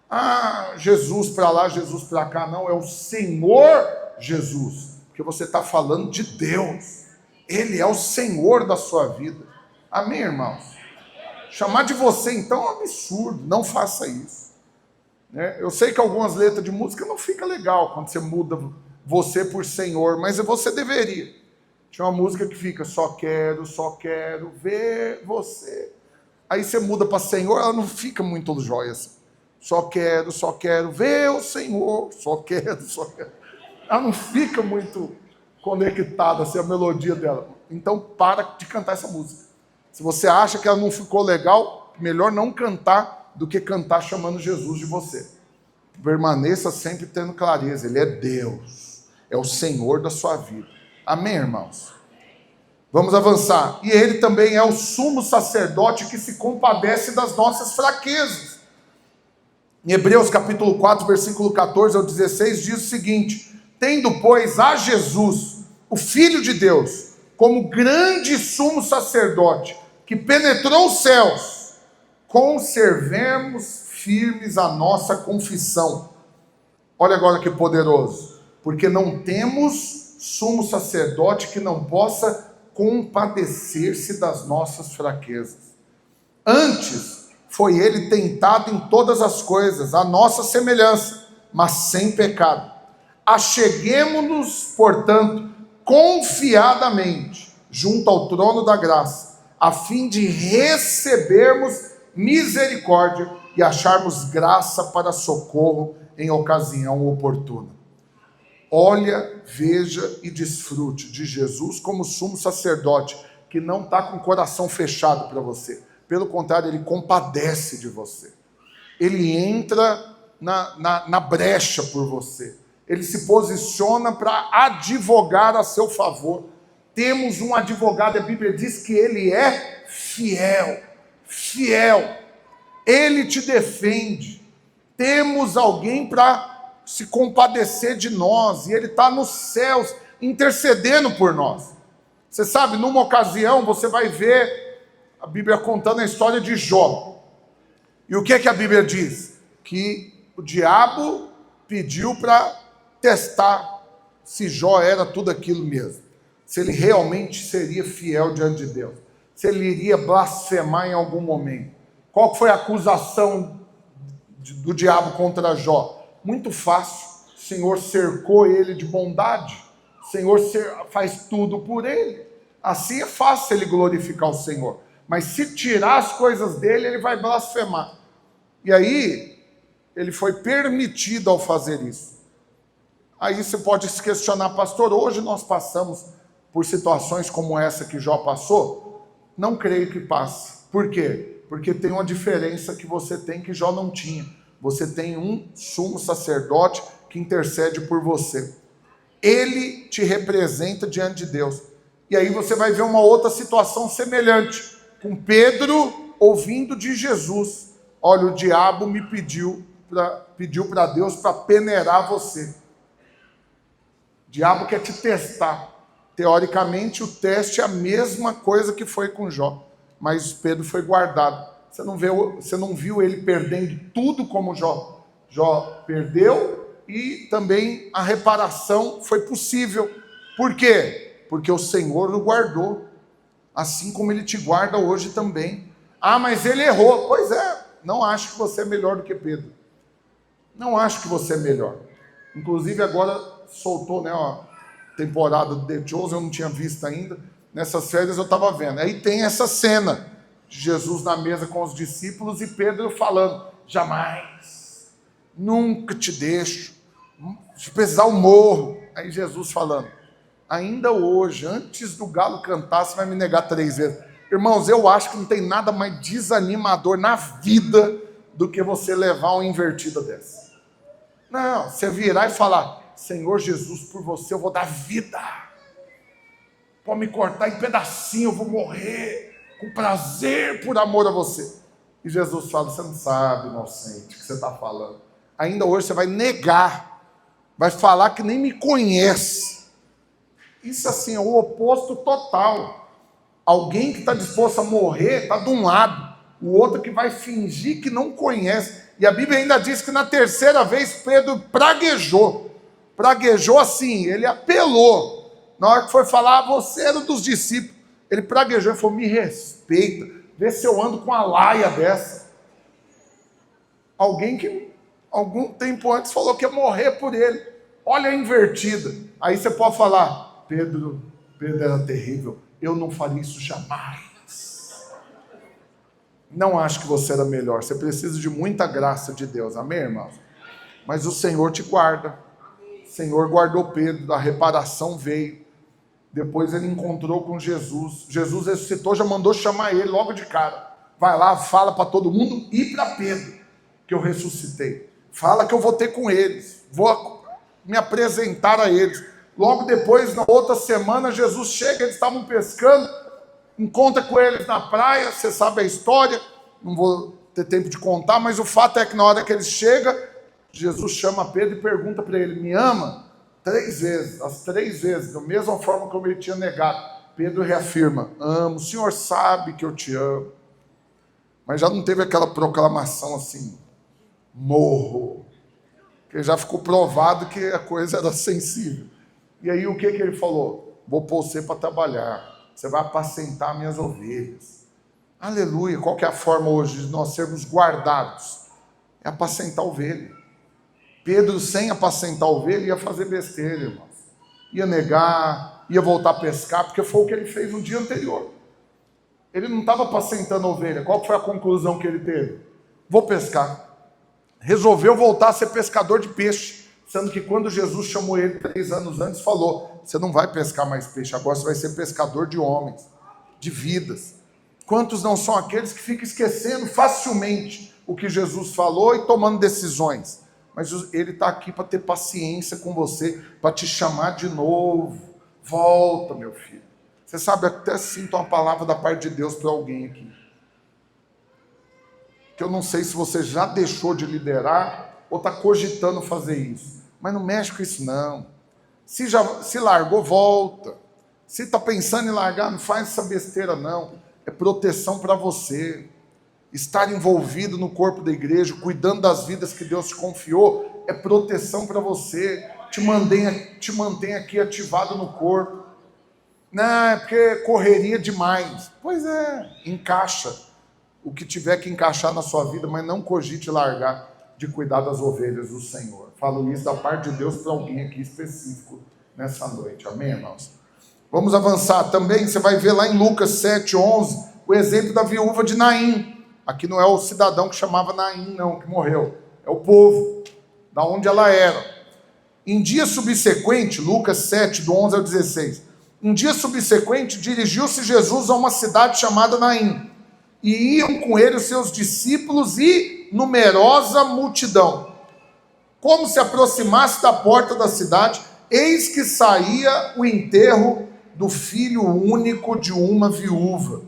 Ah, Jesus para lá, Jesus para cá. Não, é o Senhor Jesus. Porque você está falando de Deus. Ele é o Senhor da sua vida. Amém, irmãos? Chamar de você então é um absurdo. Não faça isso. né? Eu sei que algumas letras de música não fica legal quando você muda você por Senhor, mas você deveria. Tinha uma música que fica só quero ver você. Aí você muda para Senhor, ela não fica muito jóia assim. Só quero ver o Senhor, só quero. Ela não fica muito conectada assim, a melodia dela. Então para de cantar essa música. Se você acha que ela não ficou legal, melhor não cantar do que cantar chamando Jesus de você. Permaneça sempre tendo clareza, Ele é Deus, é o Senhor da sua vida. Amém, irmãos? Vamos avançar. E Ele também é o sumo sacerdote que se compadece das nossas fraquezas. Em Hebreus capítulo 4, versículo 14 ao 16, diz o seguinte: tendo, pois, a Jesus, o Filho de Deus, como grande sumo sacerdote, que penetrou os céus, conservemos firmes a nossa confissão. Olha agora que poderoso. Porque não temos sumo sacerdote que não possa compadecer-se das nossas fraquezas. Antes, foi ele tentado em todas as coisas, à nossa semelhança, mas sem pecado. Acheguemo-nos, portanto, confiadamente, junto ao trono da graça, a fim de recebermos misericórdia e acharmos graça para socorro em ocasião oportuna. Olha, veja e desfrute de Jesus como sumo sacerdote, que não está com o coração fechado para você. Pelo contrário, ele compadece de você. Ele entra na brecha por você. Ele se posiciona para advogar a seu favor. Temos um advogado, a Bíblia diz que ele é fiel. Fiel. Ele te defende. Temos alguém para se compadecer de nós, e Ele está nos céus intercedendo por nós. Você sabe, numa ocasião você vai ver a Bíblia contando a história de Jó. E o que a Bíblia diz? Que o diabo pediu para testar se Jó era tudo aquilo mesmo, se ele realmente seria fiel diante de Deus, se ele iria blasfemar em algum momento. Qual foi a acusação do diabo contra Jó? Muito fácil. O Senhor cercou ele de bondade. O Senhor faz tudo por ele. Assim é fácil ele glorificar o Senhor. Mas se tirar as coisas dele, ele vai blasfemar. E aí, ele foi permitido ao fazer isso. Aí você pode se questionar, pastor, hoje nós passamos por situações como essa que Jó passou? Não creio que passe. Por quê? Porque tem uma diferença que você tem que Jó não tinha. Você tem um sumo sacerdote que intercede por você. Ele te representa diante de Deus. E aí você vai ver uma outra situação semelhante, com Pedro ouvindo de Jesus: olha, o diabo me pediu para Deus para peneirar você. O diabo quer te testar. Teoricamente, o teste é a mesma coisa que foi com Jó, mas Pedro foi guardado. Você não viu ele perdendo tudo como Jó. Jó perdeu e também a reparação foi possível. Por quê? Porque o Senhor o guardou, assim como Ele te guarda hoje também. Ah, mas ele errou. Pois é, não acho que você é melhor do que Pedro. Não acho que você é melhor. Inclusive agora soltou, né, a temporada do The Chosen, eu não tinha visto ainda. Nessas férias eu estava vendo. Aí tem essa cena de Jesus na mesa com os discípulos e Pedro falando: jamais, nunca te deixo, se precisar eu morro. Aí Jesus falando: ainda hoje, antes do galo cantar, você vai me negar 3 vezes. Irmãos, eu acho que não tem nada mais desanimador na vida do que você levar uma invertida dessa. Não, você virar e falar: Senhor Jesus, por você eu vou dar vida, pode me cortar em pedacinho, eu vou morrer com prazer por amor a você. E Jesus fala: você não sabe, inocente, o que você está falando. Ainda hoje você vai negar, vai falar que nem me conhece. Isso assim é o oposto total. Alguém que está disposto a morrer está de um lado, o outro que vai fingir que não conhece. E a Bíblia ainda diz que na 3ª vez Pedro praguejou assim, ele apelou. Na hora que foi falar: você era dos discípulos, ele praguejou e falou: me respeita, vê se eu ando com a laia dessa. Alguém que algum tempo antes falou que ia morrer por ele. Olha a invertida. Aí você pode falar, Pedro era terrível, eu não faria isso jamais. Não acho que você era melhor, você precisa de muita graça de Deus, amém, irmãos? Mas o Senhor te guarda. O Senhor guardou Pedro, a reparação veio. Depois ele encontrou com Jesus. Jesus ressuscitou, já mandou chamar ele logo de cara. Vai lá, fala para todo mundo e para Pedro que eu ressuscitei. Fala que eu vou ter com eles. Vou me apresentar a eles. Logo depois, na outra semana, Jesus chega, eles estavam pescando, encontra com eles na praia, você sabe a história, não vou ter tempo de contar, mas o fato é que na hora que eles chegam, Jesus chama Pedro e pergunta para ele, me ama? 3 vezes, as 3 vezes, da mesma forma como ele tinha negado. Pedro reafirma, amo, o Senhor sabe que eu te amo. Mas já não teve aquela proclamação assim, morro, porque já ficou provado que a coisa era sensível. E aí o que ele falou? Vou pôr você para trabalhar, você vai apacentar minhas ovelhas. Aleluia, qual que é a forma hoje de nós sermos guardados? É apacentar ovelha. Pedro, sem apacentar ovelha, ia fazer besteira, irmãos. Ia negar, ia voltar a pescar, porque foi o que ele fez no dia anterior. Ele não estava apacentando ovelha. Qual foi a conclusão que ele teve? Vou pescar. Resolveu voltar a ser pescador de peixe, sendo que quando Jesus chamou ele 3 anos antes, falou, você não vai pescar mais peixe, agora você vai ser pescador de homens, de vidas. Quantos não são aqueles que ficam esquecendo facilmente o que Jesus falou e tomando decisões? Mas ele está aqui para ter paciência com você, para te chamar de novo. Volta, meu filho. Você sabe, até sinto uma palavra da parte de Deus para alguém aqui. Que eu não sei se você já deixou de liderar ou está cogitando fazer isso. Mas não mexe com isso, não. Se largou, volta. Se está pensando em largar, não faz essa besteira, não. É proteção para você. Estar envolvido no corpo da igreja, cuidando das vidas que Deus te confiou, é proteção para você, te mantém aqui ativado no corpo. Não, é porque correria demais. Pois é, encaixa o que tiver que encaixar na sua vida, mas não cogite largar de cuidar das ovelhas do Senhor. Falo isso da parte de Deus para alguém aqui específico nessa noite. Amém, irmãos? Vamos avançar também, você vai ver lá em Lucas 7:11, o exemplo da viúva de Naim. Aqui não é o cidadão que chamava Naim, não, que morreu. É o povo, da onde ela era. Em dia subsequente, Lucas 7, do 11 ao 16. Em dia subsequente, dirigiu-se Jesus a uma cidade chamada Naim. E iam com ele os seus discípulos e numerosa multidão. Como se aproximasse da porta da cidade, eis que saía o enterro do filho único de uma viúva.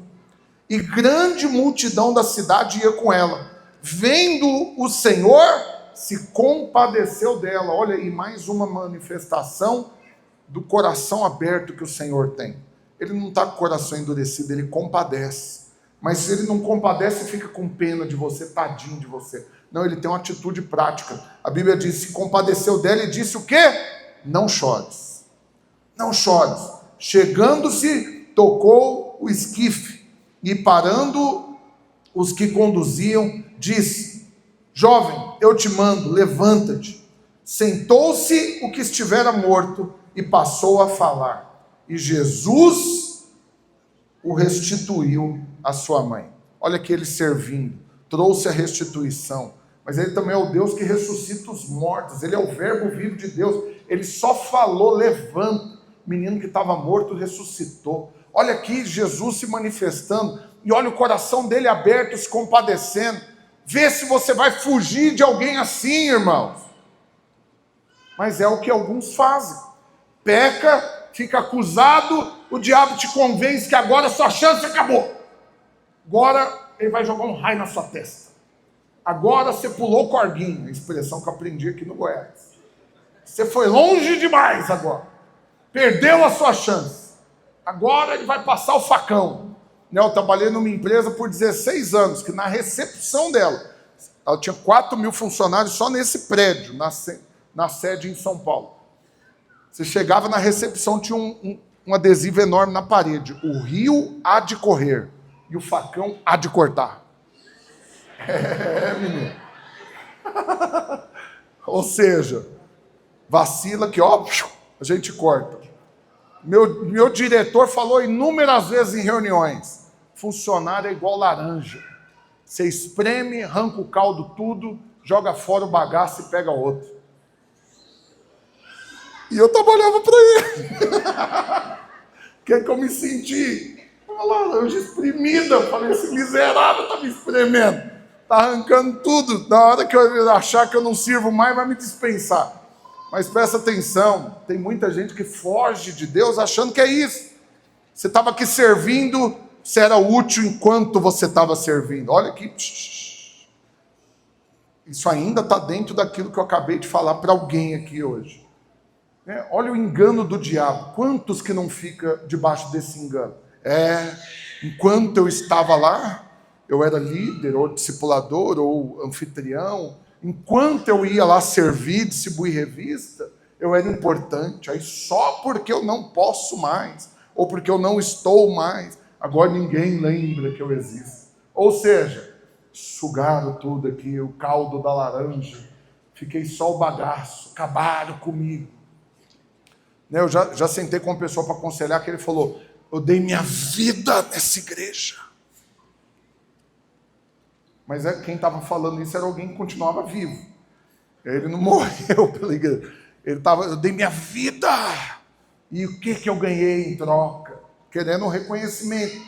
E grande multidão da cidade ia com ela. Vendo o Senhor, se compadeceu dela. Olha aí, mais uma manifestação do coração aberto que o Senhor tem. Ele não está com o coração endurecido, ele compadece. Mas se ele não compadece, fica com pena de você, tadinho de você. Não, ele tem uma atitude prática. A Bíblia diz, se compadeceu dela e disse o quê? Não chores. Não chores. Chegando-se, tocou o esquife. E parando os que conduziam, disse, jovem, eu te mando, levanta-te. Sentou-se o que estivera morto e passou a falar. E Jesus o restituiu à sua mãe. Olha que ele servindo, trouxe a restituição. Mas ele também é o Deus que ressuscita os mortos. Ele é o verbo vivo de Deus. Ele só falou, levanta. O menino que estava morto ressuscitou. Olha aqui Jesus se manifestando, e olha o coração dele aberto, se compadecendo. Vê se você vai fugir de alguém assim, irmãos. Mas é o que alguns fazem. Peca, fica acusado, o diabo te convence que agora a sua chance acabou. Agora ele vai jogar um raio na sua testa. Agora você pulou o corguinho, a expressão que eu aprendi aqui no Goiás. Você foi longe demais agora. Perdeu a sua chance. Agora ele vai passar o facão. Eu trabalhei numa empresa por 16 anos, que na recepção dela, ela tinha 4.000 funcionários só nesse prédio, na sede em São Paulo. Você chegava na recepção, tinha um adesivo enorme na parede. O rio há de correr e o facão há de cortar. Menino. Ou seja, vacila que, ó, a gente corta. Meu diretor falou inúmeras vezes em reuniões, funcionário é igual laranja. Você espreme, arranca o caldo tudo, joga fora o bagaço e pega outro. E eu trabalhava para ele. Que eu me senti? Uma laranja espremida. Eu falei, esse miserável tá me espremendo. Tá arrancando tudo. Na hora que eu achar que eu não sirvo mais, vai me dispensar. Mas presta atenção, tem muita gente que foge de Deus achando que é isso. Você estava aqui servindo, você era útil enquanto você estava servindo. Olha aqui. Isso ainda está dentro daquilo que eu acabei de falar para alguém aqui hoje. Olha o engano do diabo. Quantos que não fica debaixo desse engano? Enquanto eu estava lá, eu era líder, ou discipulador, ou anfitrião. Enquanto eu ia lá servir, distribuir revista, eu era importante. Aí só porque eu não posso mais, ou porque eu não estou mais, agora ninguém lembra que eu existo. Ou seja, sugaram tudo aqui, o caldo da laranja, fiquei só o bagaço, acabaram comigo. Eu já sentei com uma pessoa para aconselhar, que ele falou, eu dei minha vida nessa igreja. Mas quem estava falando isso era alguém que continuava vivo. Ele não morreu pela igreja. Eu dei minha vida. E o que eu ganhei em troca? Querendo um reconhecimento.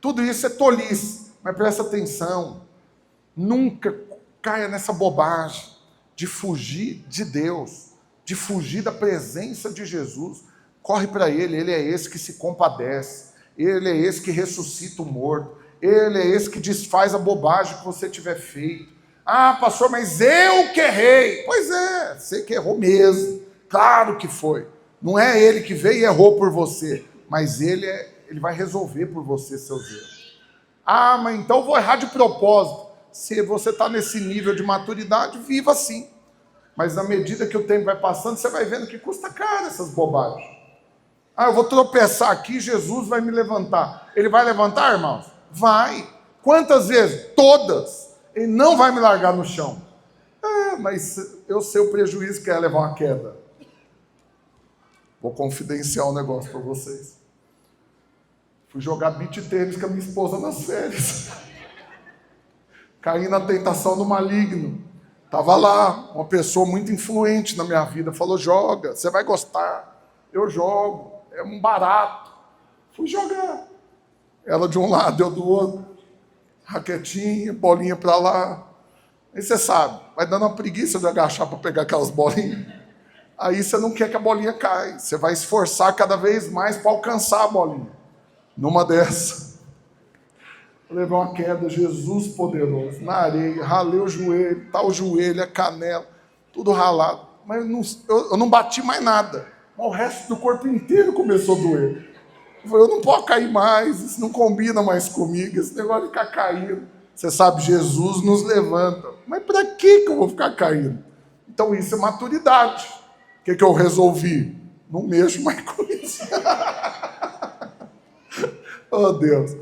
Tudo isso é tolice. Mas presta atenção. Nunca caia nessa bobagem de fugir de Deus, de fugir da presença de Jesus. Corre para Ele é esse que se compadece. Ele é esse que ressuscita o morto. Ele é esse que desfaz a bobagem que você tiver feito. Ah, pastor, mas eu que errei. Pois é, você que errou mesmo. Claro que foi. Não é ele que veio e errou por você, mas ele vai resolver por você seus erros. Ah, mas então eu vou errar de propósito. Se você está nesse nível de maturidade, viva assim. Mas na medida que o tempo vai passando, você vai vendo que custa caro essas bobagens. Ah, eu vou tropeçar aqui, Jesus vai me levantar. Ele vai levantar, irmãos? Vai. Quantas vezes? Todas. Ele não vai me largar no chão. Mas eu sei o prejuízo que é levar uma queda. Vou confidenciar um negócio para vocês. Fui jogar beach tênis com a minha esposa nas férias. Caí na tentação do maligno. Estava lá, uma pessoa muito influente na minha vida. Falou, joga, você vai gostar. Eu jogo, é um barato. Fui jogar. Ela de um lado, eu do outro. Raquetinha, bolinha para lá. Aí você sabe, vai dando uma preguiça de agachar para pegar aquelas bolinhas. Aí você não quer que a bolinha caia. Você vai esforçar cada vez mais para alcançar a bolinha. Numa dessas, eu levei uma queda, Jesus poderoso, na areia, ralei o joelho, o joelho, a canela, tudo ralado. Mas eu não bati mais nada. Mas o resto do corpo inteiro começou a doer. Eu falei, eu não posso cair mais, isso não combina mais comigo, esse negócio de ficar caindo. Você sabe, Jesus nos levanta. Mas para que eu vou ficar caindo? Então isso é maturidade. O que eu resolvi? Não mexo mais com isso. Oh, Deus.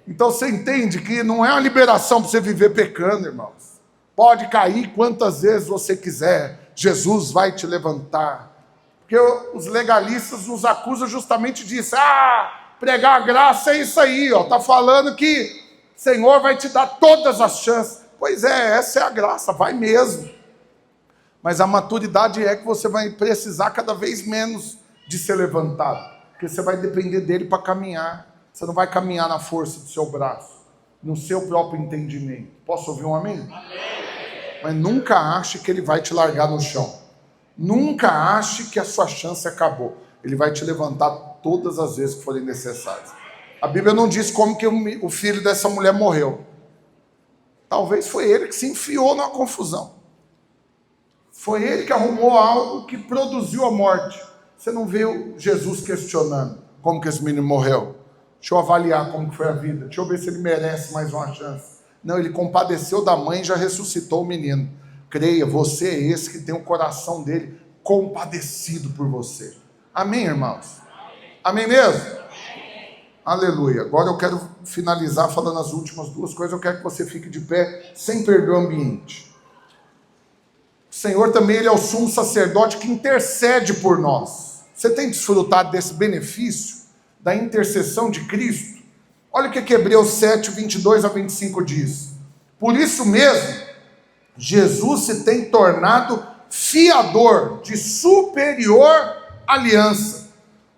Então você entende que não é uma liberação para você viver pecando, irmãos. Pode cair quantas vezes você quiser. Jesus vai te levantar. Porque os legalistas nos acusam justamente disso. Pregar a graça é isso aí, ó. Tá falando que o Senhor vai te dar todas as chances. Pois é, essa é a graça, vai mesmo. Mas a maturidade é que você vai precisar cada vez menos de ser levantado. Porque você vai depender dele para caminhar. Você não vai caminhar na força do seu braço, no seu próprio entendimento. Posso ouvir um amém? Amém. Mas nunca ache que ele vai te largar no chão. Nunca ache que a sua chance acabou. Ele vai te levantar todas as vezes que forem necessárias. A Bíblia não diz como que o filho dessa mulher morreu. Talvez foi ele que se enfiou numa confusão. Foi ele que arrumou algo que produziu a morte. Você não vê Jesus questionando como que esse menino morreu. Deixa eu avaliar como que foi a vida. Deixa eu ver se ele merece mais uma chance. Não, ele compadeceu da mãe e já ressuscitou o menino. Creia, você é esse que tem o coração dele compadecido por você. Amém, irmãos? Amém mesmo? Amém. Aleluia. Agora eu quero finalizar falando as últimas duas coisas. Eu quero que você fique de pé sem perder o ambiente. Senhor também ele é o sumo sacerdote que intercede por nós. Você tem desfrutado desse benefício da intercessão de Cristo? Olha o que Hebreus 7, 22 a 25 diz. Por isso mesmo, Jesus se tem tornado fiador de superior aliança.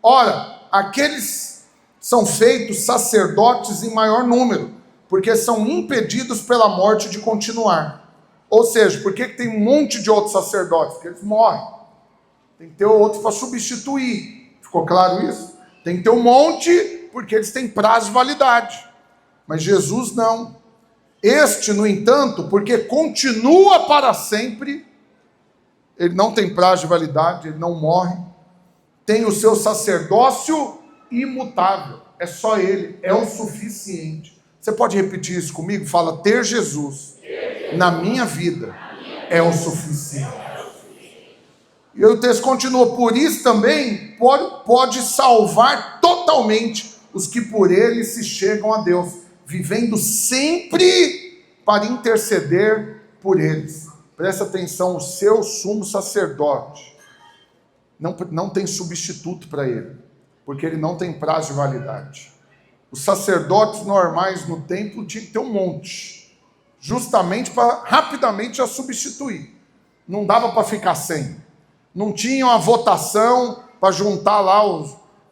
Ora, aqueles são feitos sacerdotes em maior número, porque são impedidos pela morte de continuar. Ou seja, por que tem um monte de outros sacerdotes? Porque eles morrem. Tem que ter outros para substituir. Ficou claro isso? Tem que ter um monte, porque eles têm prazo de validade. Mas Jesus não. Este, no entanto, porque continua para sempre, ele não tem prazo de validade, ele não morre, tem o seu sacerdócio imutável. É só ele, é o suficiente. Você pode repetir isso comigo? Fala, ter Jesus na minha vida é o suficiente. E o texto continua, por isso também pode salvar totalmente os que por ele se chegam a Deus, vivendo sempre para interceder por eles. Presta atenção, o seu sumo sacerdote não tem substituto para ele, porque ele não tem prazo de validade. Os sacerdotes normais no templo tinham que ter um monte, justamente para rapidamente já substituir. Não dava para ficar sem. Não tinha uma votação para juntar lá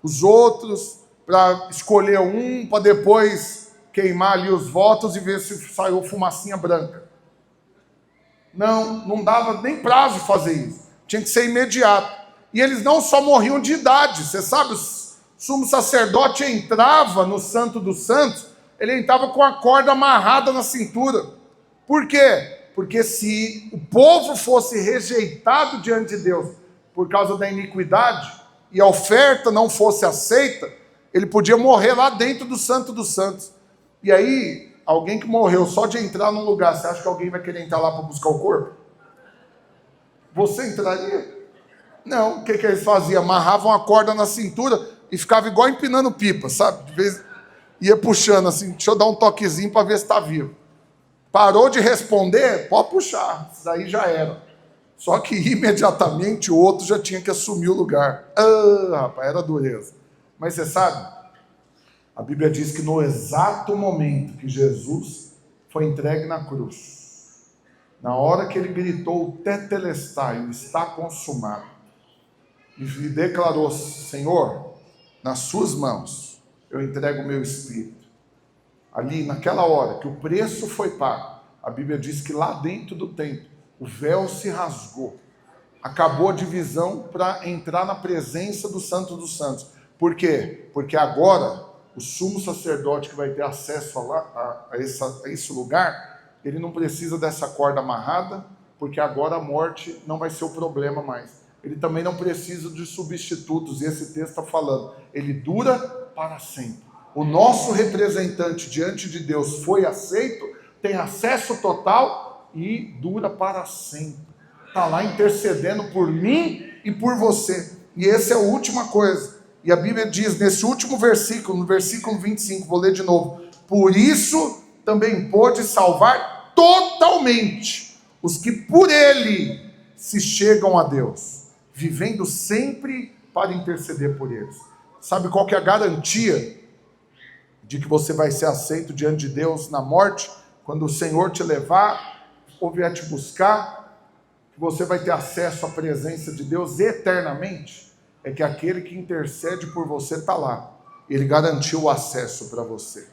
os outros, para escolher um, para depois queimar ali os votos e ver se saiu fumacinha branca. Não dava nem prazo de fazer isso. Tinha que ser imediato. E eles não só morriam de idade. Você sabe, o sumo sacerdote entrava no Santo dos Santos, ele entrava com a corda amarrada na cintura. Por quê? Porque se o povo fosse rejeitado diante de Deus por causa da iniquidade e a oferta não fosse aceita, ele podia morrer lá dentro do Santo dos Santos. E aí, alguém que morreu só de entrar num lugar, você acha que alguém vai querer entrar lá para buscar o corpo? Você entraria? Não. O que eles faziam? Amarravam a corda na cintura e ficava igual empinando pipa, sabe? De vez ia puxando assim, deixa eu dar um toquezinho para ver se está vivo. Parou de responder, pode puxar, isso daí já era. Só que imediatamente o outro já tinha que assumir o lugar. Rapaz, era dureza. Mas você sabe, a Bíblia diz que no exato momento que Jesus foi entregue na cruz, na hora que ele gritou tetelestai, está consumado, e declarou, Senhor, nas suas mãos eu entrego o meu espírito. Ali, naquela hora que o preço foi pago, a Bíblia diz que lá dentro do templo, o véu se rasgou. Acabou a divisão para entrar na presença do Santo dos Santos. Por quê? Porque agora, o sumo sacerdote que vai ter acesso a esse lugar, ele não precisa dessa corda amarrada, porque agora a morte não vai ser o problema mais. Ele também não precisa de substitutos, e esse texto está falando, ele dura para sempre. O nosso representante diante de Deus foi aceito, tem acesso total e dura para sempre. Está lá intercedendo por mim e por você. E essa é a última coisa. E a Bíblia diz nesse último versículo, no versículo 25, vou ler de novo. Por isso também pôde salvar totalmente os que por ele se chegam a Deus, vivendo sempre para interceder por eles. Sabe qual que é a garantia de que você vai ser aceito diante de Deus na morte? Quando o Senhor te levar ou vier te buscar, que você vai ter acesso à presença de Deus eternamente, é que aquele que intercede por você está lá. Ele garantiu o acesso para você.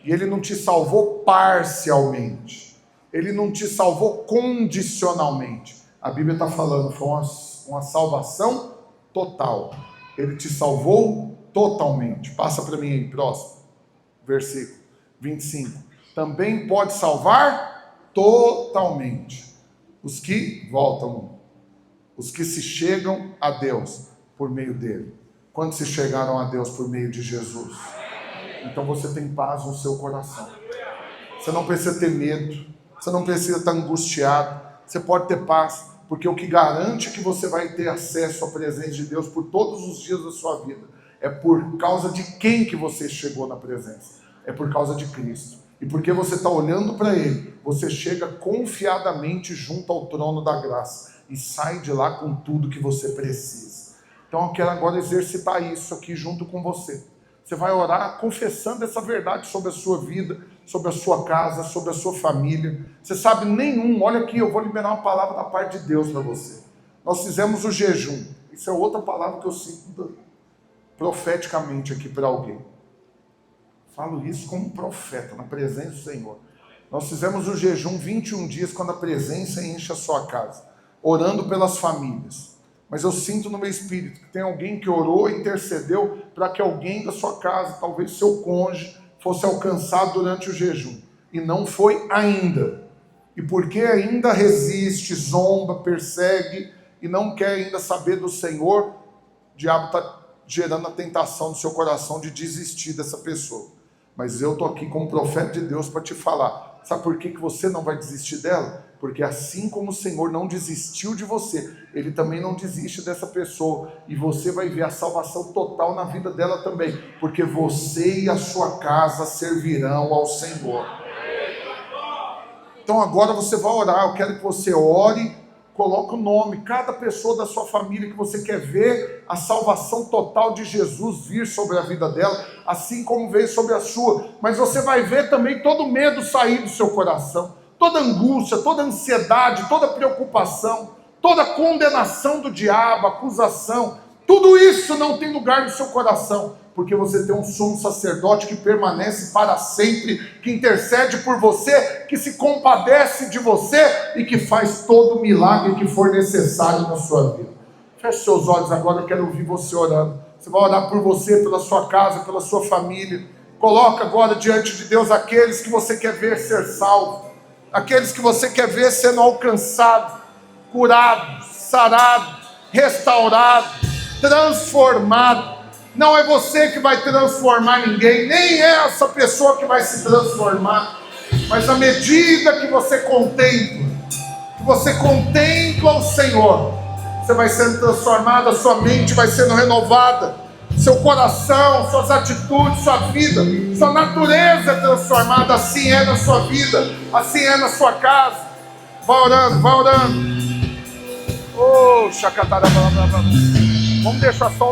E ele não te salvou parcialmente. Ele não te salvou condicionalmente. A Bíblia está falando, foi uma salvação total. Ele te salvou totalmente. Passa para mim aí, próximo. Versículo 25. Também pode salvar totalmente os que voltam, os que se chegam a Deus por meio dele. Quando se chegaram a Deus por meio de Jesus? Então você tem paz no seu coração. Você não precisa ter medo, você não precisa estar angustiado, você pode ter paz, porque o que garante que você vai ter acesso à presença de Deus por todos os dias da sua vida é por causa de quem que você chegou na presença. É por causa de Cristo. E porque você está olhando para Ele, você chega confiadamente junto ao trono da graça e sai de lá com tudo que você precisa. Então eu quero agora exercitar isso aqui junto com você. Você vai orar confessando essa verdade sobre a sua vida, sobre a sua casa, sobre a sua família. Você sabe nenhum, olha aqui, eu vou liberar uma palavra da parte de Deus para você. Nós fizemos o jejum. Isso é outra palavra que eu sinto profeticamente aqui para alguém. Falo isso como um profeta, na presença do Senhor. Nós fizemos o jejum 21 dias, quando a presença enche a sua casa, orando pelas famílias. Mas eu sinto no meu espírito que tem alguém que orou e intercedeu para que alguém da sua casa, talvez seu cônjuge, fosse alcançado durante o jejum. E não foi ainda. E porque ainda resiste, zomba, persegue e não quer ainda saber do Senhor, o diabo está gerando a tentação no seu coração de desistir dessa pessoa. Mas eu estou aqui como profeta de Deus para te falar. Sabe por que você não vai desistir dela? Porque assim como o Senhor não desistiu de você, Ele também não desiste dessa pessoa. E você vai ver a salvação total na vida dela também. Porque você e a sua casa servirão ao Senhor. Então agora você vai orar. Eu quero que você ore, coloque o nome, cada pessoa da sua família que você quer ver a salvação total de Jesus vir sobre a vida dela, assim como veio sobre a sua. Mas você vai ver também todo medo sair do seu coração, toda angústia, toda ansiedade, toda preocupação, toda condenação do diabo, acusação, tudo isso não tem lugar no seu coração, porque você tem um sumo sacerdote que permanece para sempre, que intercede por você, que se compadece de você e que faz todo o milagre que for necessário na sua vida. Feche seus olhos agora, eu quero ouvir você orando. Você vai orar por você, pela sua casa, pela sua família. Coloca agora diante de Deus aqueles que você quer ver ser salvos, aqueles que você quer ver sendo alcançados, curados, sarados, restaurados, transformados. Não é você que vai transformar ninguém, nem é essa pessoa que vai se transformar, mas à medida que você contempla o Senhor, você vai sendo transformado, a sua mente vai sendo renovada, seu coração, suas atitudes, sua vida, sua natureza é transformada. Assim é na sua vida, assim é na sua casa. Vai orando, vai orando. Oh, vamos deixar só